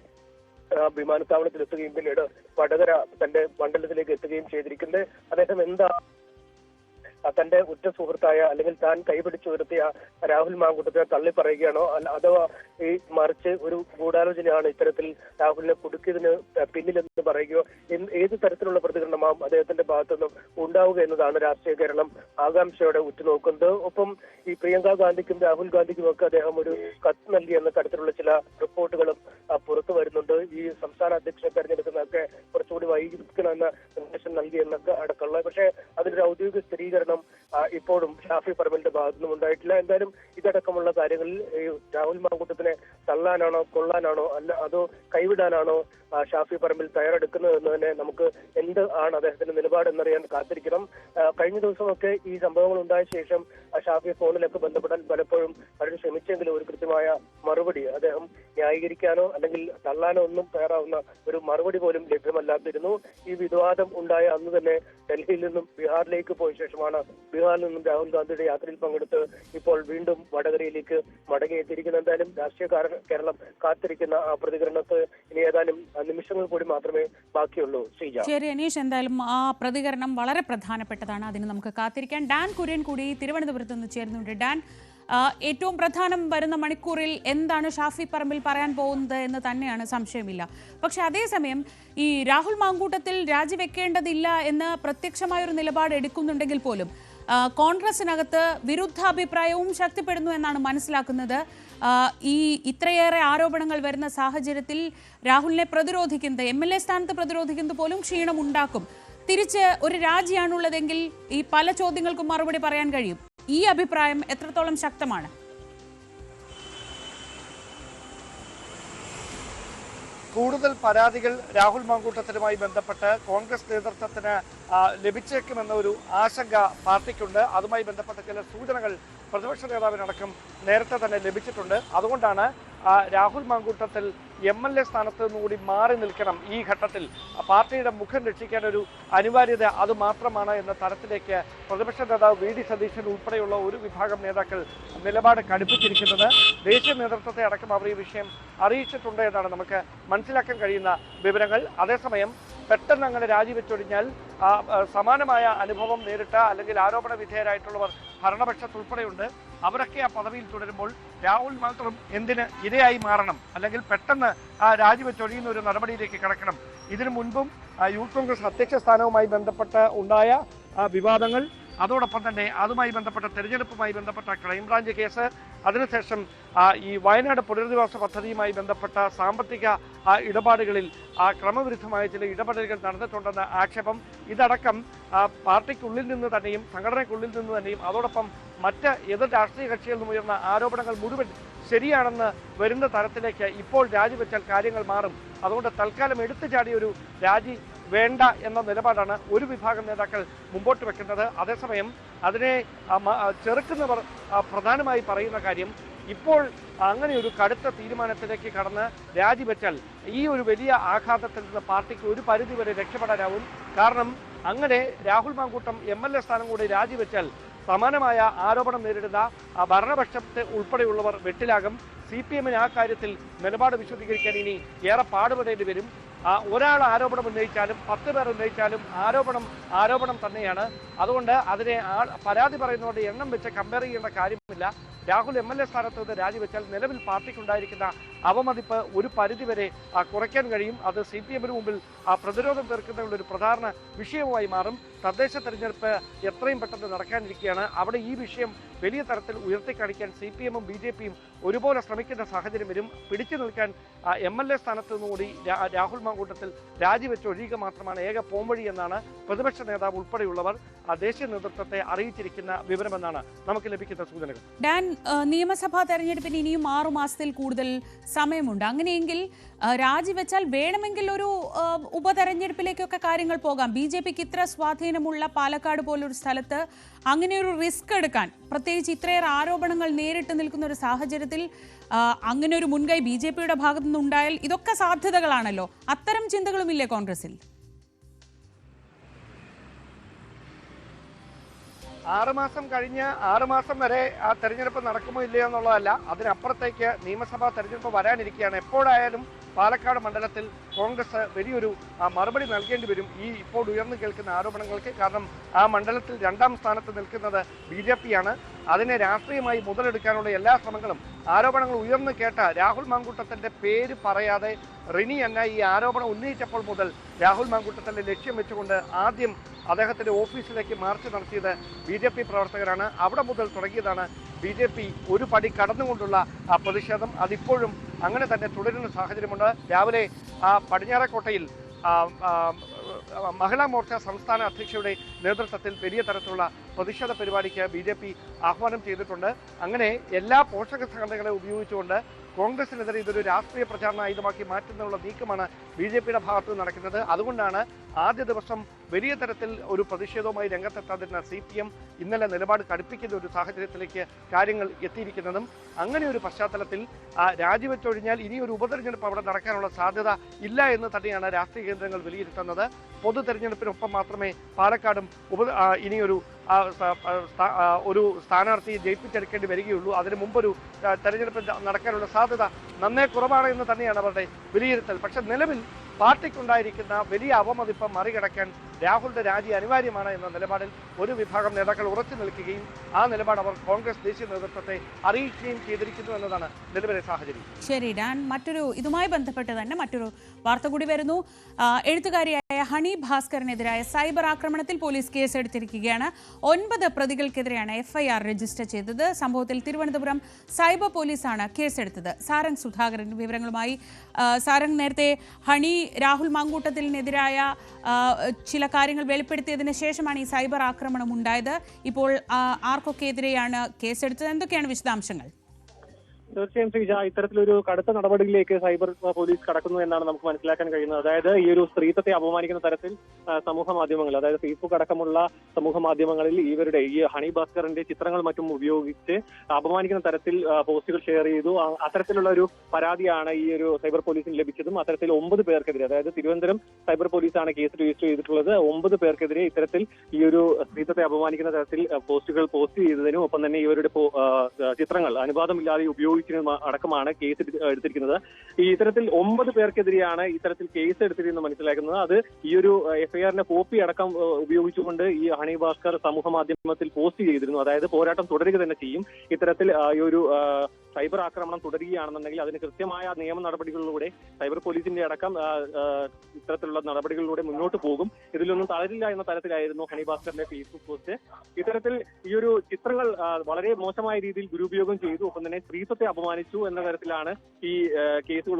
വിമാനത്താവളത്തിലെത്തുകയും പിന്നീട് വടകര തന്റെ മണ്ഡലത്തിലേക്ക് എത്തുകയും ചെയ്തിരിക്കുന്നത്. അദ്ദേഹം തന്റെ ഉറ്റ സുഹൃത്തായ അല്ലെങ്കിൽ താൻ കൈപിടിച്ചു ഉയർത്തിയ രാഹുൽ മാങ്കൂട്ടത്തിനെ തള്ളി പറയുകയാണോ അഥവാ ഈ മറിച്ച് ഒരു ഗൂഢാലോചനയാണ് ഇത്തരത്തിൽ രാഹുലിനെ കുടുക്കിയതിന് പിന്നിലെന്ന് പറയുകയോ ഏത് തരത്തിലുള്ള പ്രതികരണമാവും അദ്ദേഹത്തിന്റെ ഭാഗത്തുനിന്നും ഉണ്ടാവുക എന്നതാണ് രാഷ്ട്രീയ കേരളം ആകാംക്ഷയോടെ ഉറ്റുനോക്കുന്നത്. ഒപ്പം ഈ പ്രിയങ്ക ഗാന്ധിക്കും രാഹുൽ ഗാന്ധിക്കും ഒക്കെ അദ്ദേഹം ഒരു കത്ത് നൽകി എന്ന തരത്തിലുള്ള ചില റിപ്പോർട്ടുകളും പുറത്തു വരുന്നുണ്ട്. ഈ സംസ്ഥാന അധ്യക്ഷനെ തെരഞ്ഞെടുക്കുന്നതൊക്കെ കുറച്ചുകൂടി വൈകിക്കണമെന്ന നിർദ്ദേശം നൽകി എന്നൊക്കെ അടക്കമുള്ള, പക്ഷേ അതിനൊരു ഔദ്യോഗിക സ്ഥിരീകരണം ഇപ്പോഴും ഷാഫി പറമ്പിലിന്റെ ഭാഗത്തുനിന്നും ഉണ്ടായിട്ടില്ല. എന്തായാലും ഇതടക്കമുള്ള കാര്യങ്ങളിൽ രാഹുൽ മാങ്കൂട്ടത്തിനെ തള്ളാനാണോ കൊള്ളാനാണോ അതോ കൈവിടാനാണോ ഷാഫി പറമ്പിൽ തയ്യാറെടുക്കുന്നത് എന്ന് തന്നെ നമുക്ക് എന്ത് ആണ് അദ്ദേഹത്തിന്റെ നിലപാട് എന്നറിയാൻ കാത്തിരിക്കണം. കഴിഞ്ഞ ദിവസമൊക്കെ ഈ സംഭവങ്ങൾ ഉണ്ടായ ശേഷം ഷാഫി ഫോണിലൊക്കെ ബന്ധപ്പെടാൻ പലപ്പോഴും പലരും ശ്രമിച്ചെങ്കിലും ഒരു കൃത്യമായ മറുപടി അദ്ദേഹം ന്യായീകരിക്കാനോ അല്ലെങ്കിൽ തള്ളാനോ ഒന്നും തയ്യാറാവുന്ന ഒരു മറുപടി പോലും ലഭ്യമല്ലാതിരുന്നു. ഈ വിവാദം ഉണ്ടായ അന്ന് തന്നെ ഡൽഹിയിൽ നിന്നും ബീഹാറിലേക്ക് പോയ ശേഷമാണ് ബീഹാറിൽ നിന്നും രാഹുൽ ഗാന്ധിയുടെ യാത്രയിൽ പങ്കെടുത്ത് ഇപ്പോൾ വീണ്ടും വടകരയിലേക്ക് മടങ്ങിയെത്തിയിരിക്കുന്നത്. എന്തായാലും രാഷ്ട്രീയ കേരളം കാത്തിരിക്കുന്ന ആ പ്രതികരണത്തെ ഇനി ഏതാനും നിമിഷങ്ങൾ കൂടി മാത്രമേ ബാക്കിയുള്ളൂ. ശ്രീജ. ശരി അനീഷ്, എന്തായാലും ആ പ്രതികരണം വളരെ പ്രധാനപ്പെട്ടതാണ്, അതിന് നമുക്ക് കാത്തിരിക്കാൻ. ഡാൻ കുര്യൻ കൂടി തിരുവനന്തപുരത്ത് നിന്ന് ചേരുന്നുണ്ട്. ഡാൻ, ഏറ്റവും പ്രധാനം വരുന്ന മണിക്കൂറിൽ എന്താണ് ഷാഫി പറമ്പിൽ പറയാൻ പോകുന്നത് എന്ന് തന്നെയാണ്, സംശയമില്ല. പക്ഷെ അതേസമയം ഈ രാഹുൽ മാങ്കൂട്ടത്തിൽ രാജിവെക്കേണ്ടതില്ല എന്ന് പ്രത്യക്ഷമായൊരു നിലപാട് എടുക്കുന്നുണ്ടെങ്കിൽ പോലും കോൺഗ്രസിനകത്ത് വിരുദ്ധാഭിപ്രായവും ശക്തിപ്പെടുന്നു എന്നാണ് മനസ്സിലാക്കുന്നത്. ഈ ഇത്രയേറെ ആരോപണങ്ങൾ വരുന്ന സാഹചര്യത്തിൽ രാഹുലിനെ പ്രതിരോധിക്കുന്നത്, MLA സ്ഥാനത്ത് പ്രതിരോധിക്കുന്നത് പോലും ക്ഷീണമുണ്ടാക്കും. തിരിച്ച് ഒരു രാജിയാണുള്ളതെങ്കിൽ ഈ പല ചോദ്യങ്ങൾക്കും മറുപടി പറയാൻ കഴിയും. ഈ അഭിപ്രായം എത്രത്തോളം ശക്തമാണ്? കൂടുതൽ പരാതികൾ രാഹുൽ മാങ്കൂട്ടത്തിനുമായി ബന്ധപ്പെട്ട് കോൺഗ്രസ് നേതൃത്വത്തിന് ലഭിച്ചേക്കുമെന്ന ഒരു ആശങ്ക പാർട്ടിക്കുണ്ട്. അതുമായി ബന്ധപ്പെട്ട ചില സൂചനകൾ പ്രതിപക്ഷ നേതാവിനടക്കം നേരത്തെ തന്നെ ലഭിച്ചിട്ടുണ്ട്. അതുകൊണ്ടാണ് രാഹുൽ മാങ്കൂട്ടത്തിൽ MLA സ്ഥാനത്ത് നിന്നുകൂടി മാറി നിൽക്കണം, ഈ ഘട്ടത്തിൽ പാർട്ടിയുടെ മുഖം രക്ഷിക്കാൻ ഒരു അനിവാര്യത അത് മാത്രമാണ് എന്ന തരത്തിലേക്ക് പ്രതിപക്ഷ നേതാവ് VD സതീശൻ ഉൾപ്പെടെയുള്ള ഒരു വിഭാഗം നേതാക്കൾ നിലപാട് കടുപ്പിച്ചിരിക്കുന്നത്. ദേശീയ നേതൃത്വത്തെ അടക്കം അവർ ഈ വിഷയം അറിയിച്ചിട്ടുണ്ട് എന്നാണ് നമുക്ക് മനസ്സിലാക്കാൻ കഴിയുന്ന വിവരങ്ങൾ. അതേസമയം പെട്ടെന്ന് അങ്ങനെ രാജിവെച്ചൊഴിഞ്ഞാൽ സമാനമായ അനുഭവം നേരിട്ട അല്ലെങ്കിൽ ആരോപണ വിധേയരായിട്ടുള്ളവർ ഭരണപക്ഷത്തുൾപ്പെടെയുണ്ട്. അവരൊക്കെ ആ പദവിയിൽ തുടരുമ്പോൾ രാഹുൽ മാത്രം എന്തിന് ഇരയായി മാറണം, അല്ലെങ്കിൽ പെട്ടെന്ന് രാജിവെച്ചൊഴിയുന്ന ഒരു നടപടിയിലേക്ക് കടക്കണം. ഇതിനു മുൻപും യൂത്ത് കോൺഗ്രസ് അധ്യക്ഷ സ്ഥാനവുമായി ബന്ധപ്പെട്ട് ഉണ്ടായ വിവാദങ്ങൾ, അതോടൊപ്പം തന്നെ അതുമായി ബന്ധപ്പെട്ട തെരഞ്ഞെടുപ്പുമായി ബന്ധപ്പെട്ട ക്രൈംബ്രാഞ്ച് കേസ്, അതിനുശേഷം ഈ വയനാട് പുനരധിവാസ പദ്ധതിയുമായി ബന്ധപ്പെട്ട സാമ്പത്തിക ഇടപാടുകളിൽ ക്രമവിരുദ്ധമായ ചില ഇടപെടലുകൾ നടന്നിട്ടുണ്ടെന്ന ആക്ഷേപം, ഇതടക്കം പാർട്ടിക്കുള്ളിൽ നിന്ന് തന്നെയും സംഘടനയ്ക്കുള്ളിൽ നിന്ന് തന്നെയും അതോടൊപ്പം മറ്റ് എതിർ രാഷ്ട്രീയ കക്ഷികളിൽ നിന്നും ഉയർന്ന ആരോപണങ്ങൾ മുഴുവൻ ശരിയാണെന്ന് വരുന്ന തരത്തിലേക്ക് ഇപ്പോൾ രാജിവെച്ചാൽ കാര്യങ്ങൾ മാറും. അതുകൊണ്ട് തൽക്കാലം എടുത്തു ചാടിയൊരു രാജി വേണ്ട എന്ന നിലപാടാണ് ഒരു വിഭാഗം നേതാക്കൾ മുമ്പോട്ട് വെക്കുന്നത്. അതേസമയം അതിനെ ചെറുക്കുന്നവർ പ്രധാനമായി പറയുന്ന കാര്യം, ഇപ്പോൾ അങ്ങനെ ഒരു കടുത്ത തീരുമാനത്തിലേക്ക് കടന്ന് രാജിവെച്ചാൽ ഈ ഒരു വലിയ ആഘാതത്തിൽ നിന്ന് പാർട്ടിക്ക് ഒരു പരിധിവരെ രക്ഷപ്പെടാനാവും. കാരണം അങ്ങനെ രാഹുൽ മാങ്കൂട്ടം MLA സ്ഥാനം കൂടി രാജിവെച്ചാൽ സമാനമായ ആരോപണം നേരിടുന്ന ഭരണപക്ഷത്തെ ഉൾപ്പെടെയുള്ളവർ വെട്ടിലാകും. CPM-ന് ആ കാര്യത്തിൽ നിലപാട് വിശദീകരിക്കാൻ ഇനി ഏറെ പാടുപെടേണ്ടി വരും. ഒരാൾ ആരോപണം ഉന്നയിച്ചാലും 10 പേർ ഉന്നയിച്ചാലും ആരോപണം തന്നെയാണ്. അതുകൊണ്ട് അതിനെ പരാതി പറയുന്നവരുടെ എണ്ണം വെച്ച് കമ്പയർ ചെയ്യേണ്ട കാര്യമില്ല. രാഹുൽ MLA സ്ഥാനത്ത് നിന്ന് രാജിവെച്ചാൽ നിലവിൽ പാർട്ടിക്കുണ്ടായിരിക്കുന്ന അവമതിപ്പ് ഒരു പരിധിവരെ കുറയ്ക്കാൻ കഴിയും. അത് CPM-ന് മുമ്പിൽ പ്രതിരോധം തീർക്കുന്നതിനുള്ള ഒരു പ്രധാന വിഷയവുമായി മാറും. തദ്ദേശ തെരഞ്ഞെടുപ്പ് എത്രയും പെട്ടെന്ന് നടക്കാനിരിക്കുകയാണ്. അവിടെ ഈ വിഷയം വലിയ തരത്തിൽ ഉയർത്തിക്കാണിക്കാൻ CPM-ഉം BJP-യും ഒരുപോലെ ശ്രമിക്കുന്ന സാഹചര്യം വരും. പിടിച്ചു നിൽക്കാൻ MLA സ്ഥാനത്ത് നിന്നുകൂടി രാഹുൽ മാങ്കൂട്ടത്തിൽ രാജിവെച്ച് ഒഴിയുക മാത്രമാണ് ഏക പോംവഴി എന്നാണ് പ്രതിപക്ഷ നേതാവ് ഉൾപ്പെടെയുള്ളവർ ദേശീയ നേതൃത്വത്തെ അറിയിച്ചിരിക്കുന്ന വിവരമെന്നാണ് നമുക്ക് ലഭിക്കുന്ന സൂചനകൾ. ഡാൻ, നിയമസഭാ തെരഞ്ഞെടുപ്പിന് ഇനിയും 6 മാസത്തിൽ കൂടുതൽ സമയമുണ്ട്. അങ്ങനെയെങ്കിൽ രാജിവെച്ചാൽ വേണമെങ്കിൽ ഒരു ഉപതെരഞ്ഞെടുപ്പിലേക്കൊക്കെ കാര്യങ്ങൾ പോകാം. BJP-ക്ക് ഇത്ര സ്വാധീനമുള്ള പാലക്കാട് പോലൊരു സ്ഥലത്ത് അങ്ങനെ ഒരു റിസ്ക് എടുക്കാൻ, പ്രത്യേകിച്ച് ഇത്രയേറെ ആരോപണങ്ങൾ നേരിട്ട് നിൽക്കുന്ന ഒരു സാഹചര്യത്തിൽ അങ്ങനെ ഒരു മുൻകൈ BJP-യുടെ ഭാഗത്തു നിന്നുണ്ടായാൽ ഇതൊക്കെ സാധ്യതകളാണല്ലോ. അത്തരം ചിന്തകളുമില്ലേ കോൺഗ്രസിൽ? 6 മാസം കഴിഞ്ഞ് 6 മാസം വരെ ആ തെരഞ്ഞെടുപ്പ് നടക്കുമോ ഇല്ലയോ എന്നുള്ളതല്ല, അതിനപ്പുറത്തേക്ക് നിയമസഭാ തെരഞ്ഞെടുപ്പ് വരാനിരിക്കുകയാണ്. എപ്പോഴായാലും പാലക്കാട് മണ്ഡലത്തിൽ കോൺഗ്രസ് വലിയൊരു മറുപടി നൽകേണ്ടി വരും ഈ ഇപ്പോൾ ഉയർന്നു കേൾക്കുന്ന ആരോപണങ്ങൾക്ക്. കാരണം ആ മണ്ഡലത്തിൽ 2ാം സ്ഥാനത്ത് നിൽക്കുന്നത് BJP ആണ്. അതിനെ രാഷ്ട്രീയമായി മുതലെടുക്കാനുള്ള എല്ലാ ശ്രമങ്ങളും, ആരോപണങ്ങൾ ഉയർന്നു കേട്ട രാഹുൽ മാങ്കൂട്ടത്തിന്റെ പേര് പറയാതെ റിനി എന്ന ഈ ആരോപണം ഉന്നയിച്ചപ്പോൾ മുതൽ രാഹുൽ മാങ്കൂട്ടത്തിന്റെ ലക്ഷ്യം വെച്ചുകൊണ്ട് ആദ്യം അദ്ദേഹത്തിന്റെ ഓഫീസിലേക്ക് മാർച്ച് നടത്തിയത് BJP പ്രവർത്തകരാണ്. അവിടെ മുതൽ തുടങ്ങിയതാണ് BJP ഒരു പടി കടന്നുകൊണ്ടുള്ള പ്രതിഷേധം. അതിപ്പോഴും അങ്ങനെ തന്നെ തുടരുന്ന സാഹചര്യമുണ്ട്. രാവിലെ പടിഞ്ഞാറക്കോട്ടയിൽ മഹിളാ മോർച്ച സംസ്ഥാന അധ്യക്ഷയുടെ നേതൃത്വത്തിൽ വലിയ തരത്തിലുള്ള പ്രതിഷേധ പരിപാടിക്ക് BJP ആഹ്വാനം ചെയ്തിട്ടുണ്ട്. അങ്ങനെ എല്ലാ പോഷക സംഘടനകളെ ഉപയോഗിച്ചുകൊണ്ട് കോൺഗ്രസിനെതിരെ ഇതൊരു രാഷ്ട്രീയ പ്രചാരണ ആയുധമാക്കി മാറ്റുന്നതിനുള്ള നീക്കമാണ് BJPയുടെ ഭാഗത്ത് നടക്കുന്നത്. അതുകൊണ്ടാണ് ആദ്യ ദിവസം വലിയ തരത്തിൽ ഒരു പ്രതിഷേധവുമായി രംഗത്തെത്താതിരുന്ന CPM ഇന്നലെ നിലപാട് കടുപ്പിക്കുന്ന ഒരു സാഹചര്യത്തിലേക്ക് കാര്യങ്ങൾ എത്തിയിരിക്കുന്നതും. അങ്ങനെ ഒരു പശ്ചാത്തലത്തിൽ രാജിവെച്ചൊഴിഞ്ഞാൽ ഇനിയൊരു ഉപതെരഞ്ഞെടുപ്പ് അവിടെ നടക്കാനുള്ള സാധ്യത ഇല്ല എന്ന് തന്നെയാണ് രാഷ്ട്രീയ കേന്ദ്രങ്ങൾ വിലയിരുത്തുന്നത്. പൊതു തെരഞ്ഞെടുപ്പിനൊപ്പം മാത്രമേ പാലക്കാടും ഇനിയൊരു ഒരു സ്ഥാനാർത്ഥിയെ ജയിപ്പിച്ചെടുക്കേണ്ടി വരികയുള്ളൂ. അതിനു മുമ്പൊരു തെരഞ്ഞെടുപ്പ് നടക്കാനുള്ള സാധ്യത നന്നേ കുറവാണ് എന്ന് തന്നെയാണ് അവരുടെ വിലയിരുത്തൽ. പക്ഷെ നിലവിൽ പാർട്ടിക്കുണ്ടായിരിക്കുന്ന വലിയ അവമതിപ്പ് മറികടക്കാൻ രാഹുലിന്റെ രാജി അനിവാര്യമാണ് എന്ന നിലപാടിൽ ഒരു വിഭാഗം നേതാക്കൾ ഉറച്ചു നിൽക്കുകയും ആ നിലപാട് അവർ കോൺഗ്രസ് ദേശീയ നേതൃത്വത്തെ അറിയിക്കുകയും ചെയ്തിരിക്കുന്നു എന്നതാണ് നിലവിലെ സാഹചര്യം. ശരി ഡാൻ, ഇതുമായി ബന്ധപ്പെട്ട് തന്നെ മറ്റൊരു വാർത്ത കൂടി വരുന്നു. എഴുത്തുകാരിയായ ഹണി ഭാസ്കറിനെതിരായ സൈബർ ആക്രമണത്തിൽ പോലീസ് കേസെടുത്തിരിക്കുകയാണ്. 9 പ്രതികൾക്കെതിരെയാണ് FIR രജിസ്റ്റർ ചെയ്തത്. സംഭവത്തിൽ തിരുവനന്തപുരം സൈബർ പോലീസാണ് കേസെടുത്തത്. സാരംഗ് സുധാകരൻ വിവരങ്ങളുമായി. സാരംഗ്, നേരത്തെ ഹണി രാഹുൽ മാങ്കൂട്ടത്തിനെതിരായ ചില കാര്യങ്ങൾ വെളിപ്പെടുത്തിയതിനു ശേഷമാണ് ഈ സൈബർ ആക്രമണം ഉണ്ടായത്. ഇപ്പോൾ ആർക്കൊക്കെതിരെയാണ് കേസെടുത്തത്? എന്തൊക്കെയാണ് വിശദാംശങ്ങൾ? തീർച്ചയായും ശ്രീജ, ഇത്തരത്തിലൊരു കടുത്ത നടപടിയിലേക്ക് സൈബർ പോലീസ് കടക്കുന്നു എന്നാണ് നമുക്ക് മനസ്സിലാക്കാൻ കഴിയുന്നത്. അതായത് ഈ ഒരു സ്ത്രീത്വത്തെ അപമാനിക്കുന്ന തരത്തിൽ സമൂഹ മാധ്യമങ്ങൾ, അതായത് ഫേസ്ബുക്ക് അടക്കമുള്ള സമൂഹ മാധ്യമങ്ങളിൽ ഇവരുടെ ഈ ഹണി ഭാസ്കറിന്റെ ചിത്രങ്ങൾ മറ്റും ഉപയോഗിച്ച് അപമാനിക്കുന്ന തരത്തിൽ പോസ്റ്റുകൾ ഷെയർ ചെയ്തു. അത്തരത്തിലുള്ള ഒരു പരാതിയാണ് ഈ ഒരു സൈബർ പോലീസിന് ലഭിച്ചതും. അത്തരത്തിൽ 9 പേർക്കെതിരെ, അതായത് തിരുവനന്തപുരം സൈബർ പോലീസാണ് കേസ് രജിസ്റ്റർ ചെയ്തിട്ടുള്ളത്. 9 പേർക്കെതിരെ ഇത്തരത്തിൽ ഈ ഒരു സ്ത്രീത്വത്തെ അപമാനിക്കുന്ന തരത്തിൽ പോസ്റ്റുകൾ പോസ്റ്റ് ചെയ്തതിനും ഒപ്പം തന്നെ ഇവരുടെ ചിത്രങ്ങൾ അനുവാദമില്ലാതെ ഉപയോഗിച്ചു അടക്കമാണ് കേസ് എടുത്തിരിക്കുന്നത്. ഈ ഇത്തരത്തിൽ 9 പേർക്കെതിരെയാണ് ഇത്തരത്തിൽ കേസ് എടുത്തിരിക്കുന്നത് മനസ്സിലാക്കുന്നത്. അത് ഈ ഒരു FIRന്റെ കോപ്പി അടക്കം ഉപയോഗിച്ചുകൊണ്ട് ഈ ഹണി ഭാസ്കർ സമൂഹ മാധ്യമത്തിൽ പോസ്റ്റ് ചെയ്തിരുന്നു. അതായത് പോരാട്ടം തുടരുക തന്നെ ചെയ്യും, ഇത്തരത്തിൽ ഈ ഒരു സൈബർ ആക്രമണം തുടരുകയാണെന്നുണ്ടെങ്കിൽ അതിന് കൃത്യമായ നിയമ നടപടികളിലൂടെ സൈബർ പോലീസിന്റെ അടക്കം ഇത്തരത്തിലുള്ള നടപടികളിലൂടെ മുന്നോട്ട് പോകും, ഇതിലൊന്നും തളരില്ല എന്ന തരത്തിലായിരുന്നു ഹണി ഭാസ്കറിന്റെ ഫേസ്ബുക്ക് പോസ്റ്റ്. ഇത്തരത്തിൽ ഈ ഒരു ചിത്രങ്ങൾ വളരെ മോശമായ രീതിയിൽ ദുരുപയോഗം ചെയ്തു, ഒപ്പം തന്നെ സ്ത്രീത്വത്തെ അപമാനിച്ചു എന്ന തരത്തിലാണ് ഈ കേസുകൾ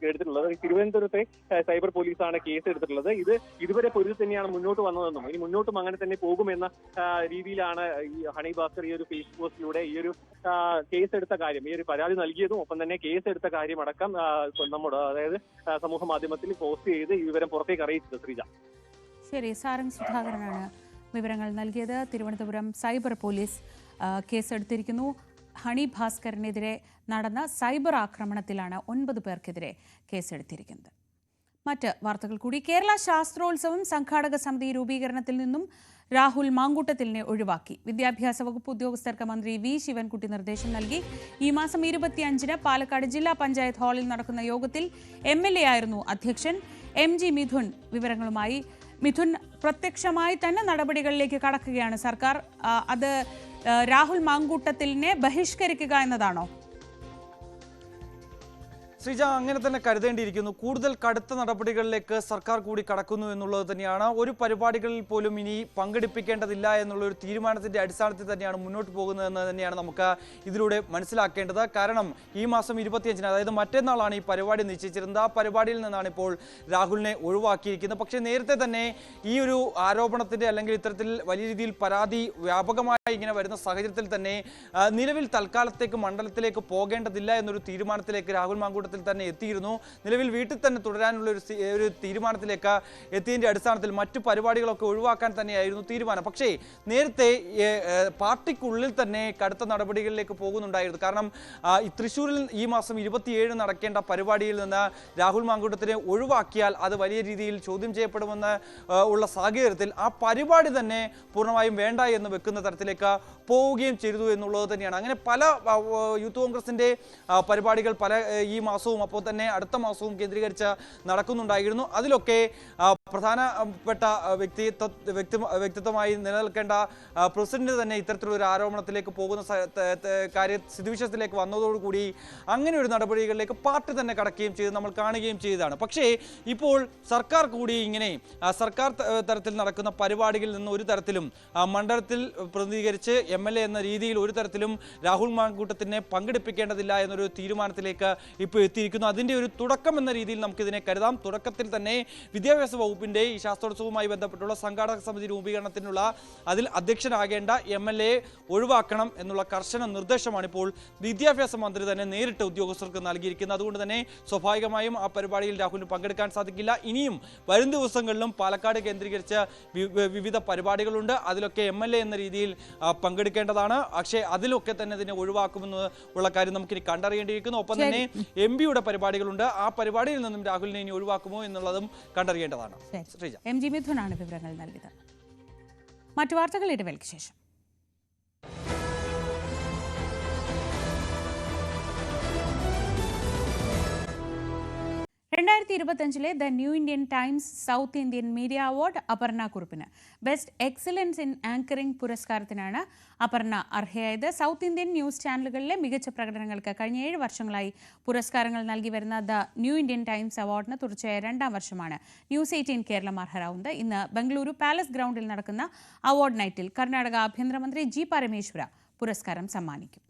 എടുത്തിട്ടുള്ളത്. തിരുവനന്തപുരത്തെ സൈബർ പോലീസാണ് കേസ് എടുത്തിട്ടുള്ളത്. ഇത് ഇതുവരെ പൊരുതി തന്നെയാണ് മുന്നോട്ട് വന്നതെന്നും ഇനി മുന്നോട്ടും അങ്ങനെ തന്നെ പോകുമെന്ന രീതിയിലാണ് ഈ ഹണി ഭാസ്കർ ഈ ഒരു ഫേസ്ബുക്ക് പോസ്റ്റിലൂടെ ഈ ഒരു കേസ് എടുത്ത കാര്യം, ഈ ഒരു പരാതി നൽകിയതും ഒപ്പം തന്നെ കേസ് എടുത്ത കാര്യം അടക്കം നമ്മുടെ അതായത് സമൂഹ മാധ്യമത്തിൽ പോസ്റ്റ് ചെയ്ത് ഈ വിവരം പുറത്തേക്ക് അറിയിച്ചത്. ശ്രീജ. ശരി, സാരംഗ് സുധാകരനാണ് വിവരങ്ങൾ നൽകിയത്. തിരുവനന്തപുരം സൈബർ പോലീസ് കേസെടുത്തിരിക്കുന്നു. ഹണി ഭാസ്കറിനെതിരെ നടന്ന സൈബർ ആക്രമണത്തിലാണ് 9 പേർക്കെതിരെ കേസെടുത്തിരിക്കുന്നത്. മറ്റ് വാർത്തകൾ കൂടി. കേരള ശാസ്ത്രോത്സവം സംഘാടക സമിതി രൂപീകരണത്തിൽ നിന്നും രാഹുൽ മാങ്കൂട്ടത്തിലിനെ ഒഴിവാക്കി. വിദ്യാഭ്യാസ വകുപ്പ് ഉദ്യോഗസ്ഥർക്ക് മന്ത്രി വി ശിവൻകുട്ടി നിർദ്ദേശം നൽകി. ഈ മാസം 25-ന് പാലക്കാട് ജില്ലാ പഞ്ചായത്ത് ഹാളിൽ നടക്കുന്ന യോഗത്തിൽ MLA ആയിരുന്നു അധ്യക്ഷൻ. MG മിഥുൻ വിവരങ്ങളുമായി. മിഥുൻ, പ്രത്യക്ഷമായി തന്നെ നടപടികളിലേക്ക് കടക്കുകയാണ് സർക്കാർ. അത് രാഹുൽ മാങ്കൂട്ടത്തിലിനെ ബഹിഷ്കരിക്കുക എന്നതാണോ? ശ്രീജ, അങ്ങനെ തന്നെ കരുതേണ്ടിയിരിക്കുന്നു. കൂടുതൽ കടുത്ത നടപടികളിലേക്ക് സർക്കാർ കൂടി കടക്കുന്നു എന്നുള്ളത് തന്നെയാണ്. ഒരു പരിപാടികളിൽ പോലും ഇനി പങ്കെടുപ്പിക്കേണ്ടതില്ല എന്നുള്ള ഒരു തീരുമാനത്തിന്റെ അടിസ്ഥാനത്തിൽ തന്നെയാണ് മുന്നോട്ട് പോകുന്നതെന്ന് തന്നെയാണ് നമുക്ക് ഇതിലൂടെ മനസ്സിലാക്കേണ്ടത്. കാരണം ഈ മാസം 25-ന്, അതായത് മറ്റന്നാളാണ് ഈ പരിപാടി നിശ്ചയിച്ചിരുന്നത്. ആ പരിപാടിയിൽ നിന്നാണ് ഇപ്പോൾ രാഹുലിനെ ഒഴിവാക്കിയിരിക്കുന്നത്. പക്ഷേ നേരത്തെ തന്നെ ഈ ഒരു ആരോപണത്തിന്റെ അല്ലെങ്കിൽ ഇത്തരത്തിൽ വലിയ രീതിയിൽ പരാതി വ്യാപകമായി ഇങ്ങനെ വരുന്ന സാഹചര്യത്തിൽ തന്നെ നിലവിൽ തൽക്കാലത്തേക്ക് മണ്ഡലത്തിലേക്ക് പോകേണ്ടതില്ല എന്നൊരു തീരുമാനത്തിലേക്ക് രാഹുൽ മാങ്കൂട്ടത്തിൽ അടിസ്ഥാനത്തിൽ തന്നെ എത്തിയിരുന്നു. നിലവിൽ വീട്ടിൽ തന്നെ തുടരാനുള്ള ഒരു തീരുമാനത്തിലേക്ക് എത്തിയതിൻ്റെ അടിസ്ഥാനത്തിൽ മറ്റു പരിപാടികളൊക്കെ ഒഴിവാക്കാൻ തന്നെയായിരുന്നു തീരുമാനം. പക്ഷേ നേരത്തെ പാർട്ടിക്കുള്ളിൽ തന്നെ കടുത്ത നടപടികളിലേക്ക് പോകുന്നുണ്ടായിരുന്നു. കാരണം തൃശ്ശൂരിൽ ഈ മാസം 27 നടക്കേണ്ട പരിപാടിയിൽ നിന്ന് രാഹുൽ മാങ്കൂട്ടത്തിനെ ഒഴിവാക്കിയാൽ അത് വലിയ രീതിയിൽ ചോദ്യം ചെയ്യപ്പെടുമെന്ന് ഉള്ള സാഹചര്യത്തിൽ ആ പരിപാടി തന്നെ പൂർണ്ണമായും വേണ്ട എന്ന് വെക്കുന്ന തരത്തിലേക്ക് പോവുകയും ചെയ്തു എന്നുള്ളത് തന്നെയാണ്. അങ്ങനെ പല യൂത്ത് കോൺഗ്രസിന്റെ പരിപാടികൾ ഈ മാസവും അപ്പോൾ തന്നെ അടുത്ത മാസവും കേന്ദ്രീകരിച്ച് നടക്കുന്നുണ്ടായിരുന്നു. അതിലൊക്കെ പ്രധാനപ്പെട്ട വ്യക്തിത്വമായി നിലനിൽക്കേണ്ട പ്രസിഡന്റ് തന്നെ ഇത്തരത്തിലൊരു ആരോപണത്തിലേക്ക് പോകുന്ന സ്ഥിതിവിശേഷത്തിലേക്ക് വന്നതോടുകൂടി അങ്ങനെ ഒരു നടപടികളിലേക്ക് പാർട്ടി തന്നെ കടക്കുകയും ചെയ്ത് നമ്മൾ കാണുകയും ചെയ്തതാണ്. പക്ഷേ ഇപ്പോൾ സർക്കാർ കൂടി ഇങ്ങനെ സർക്കാർ തലത്തിൽ നടക്കുന്ന പരിപാടികളിൽ നിന്ന് ഒരു തരത്തിലും മണ്ഡലത്തിൽ പ്രതിനിധീകരിച്ച് MLA എന്ന രീതിയിൽ ഒരു തരത്തിലും രാഹുൽ മാങ്കൂട്ടത്തിനെ പങ്കെടുപ്പിക്കേണ്ടതില്ല എന്നൊരു തീരുമാനത്തിലേക്ക് ഇപ്പോൾ എത്തിയിരിക്കുന്നു. അതിൻ്റെ ഒരു തുടക്കം എന്ന രീതിയിൽ നമുക്കിതിനെ കരുതാം. തുടക്കത്തിൽ തന്നെ വിദ്യാഭ്യാസ വകുപ്പിൻ്റെ ഈ ശാസ്ത്രോത്സവവുമായി ബന്ധപ്പെട്ടുള്ള സംഘാടക സമിതി രൂപീകരണത്തിനുള്ള അതിൽ അധ്യക്ഷനാകേണ്ട MLA ഒഴിവാക്കണം എന്നുള്ള കർശന നിർദ്ദേശമാണ് ഇപ്പോൾ വിദ്യാഭ്യാസ മന്ത്രി തന്നെ നേരിട്ട് ഉദ്യോഗസ്ഥർക്ക് നൽകിയിരിക്കുന്നത്. അതുകൊണ്ട് തന്നെ സ്വാഭാവികമായും ആ പരിപാടിയിൽ രാഹുലിന് പങ്കെടുക്കാൻ സാധിക്കില്ല. ഇനിയും വരും ദിവസങ്ങളിലും പാലക്കാട് കേന്ദ്രീകരിച്ച് വിവിധ പരിപാടികളുണ്ട്. അതിലൊക്കെ MLA എന്ന രീതിയിൽ പങ്കെടുക്കേണ്ടതാണ്. പക്ഷേ അതിലൊക്കെ തന്നെ ഇതിനെ ഒഴിവാക്കുമെന്ന് ഉള്ള കാര്യം നമുക്കിനി കണ്ടറിയേണ്ടിയിരിക്കുന്നു. ഒപ്പം തന്നെ MP-യുടെ പരിപാടികളുണ്ട്. ആ പരിപാടിയിൽ നിന്നും രാഹുലിനെ ഇനി ഒഴിവാക്കുമോ എന്നുള്ളതും കണ്ടറിയേണ്ടതാണ്. MG മിഥുനാണ് വിവരങ്ങൾ നൽകിയത്. മറ്റു വാർത്തകൾ ഇടവേളയ്ക്ക് ശേഷം. 2025 the New Indian Times South Indian media award Aparna കുറുപ്പിന്. ബെസ്റ്റ് എക്സലൻസ് ഇൻ ആങ്കറിംഗ് പുരസ്കാരത്തിനാണ് അപർണ അർഹയായത്. സൗത്ത് ഇന്ത്യൻ ന്യൂസ് ചാനലുകളിലെ മികച്ച പ്രകടനങ്ങൾക്ക് കഴിഞ്ഞ 7 വർഷങ്ങളായി പുരസ്കാരങ്ങൾ നൽകി വരുന്ന ദ ന്യൂ ഇന്ത്യൻ ടൈംസ് അവാർഡിന് തുടർച്ചയായ 2ാം വർഷമാണ് ന്യൂസ് 18 കേരളം അർഹരാവുന്നത്. ഇന്ന് ബംഗളൂരു പാലസ് ഗ്രൗണ്ടിൽ നടക്കുന്ന അവാർഡ് നൈറ്റിൽ കർണാടക ആഭ്യന്തരമന്ത്രി G. പരമേശ്വര പുരസ്കാരം സമ്മാനിക്കും.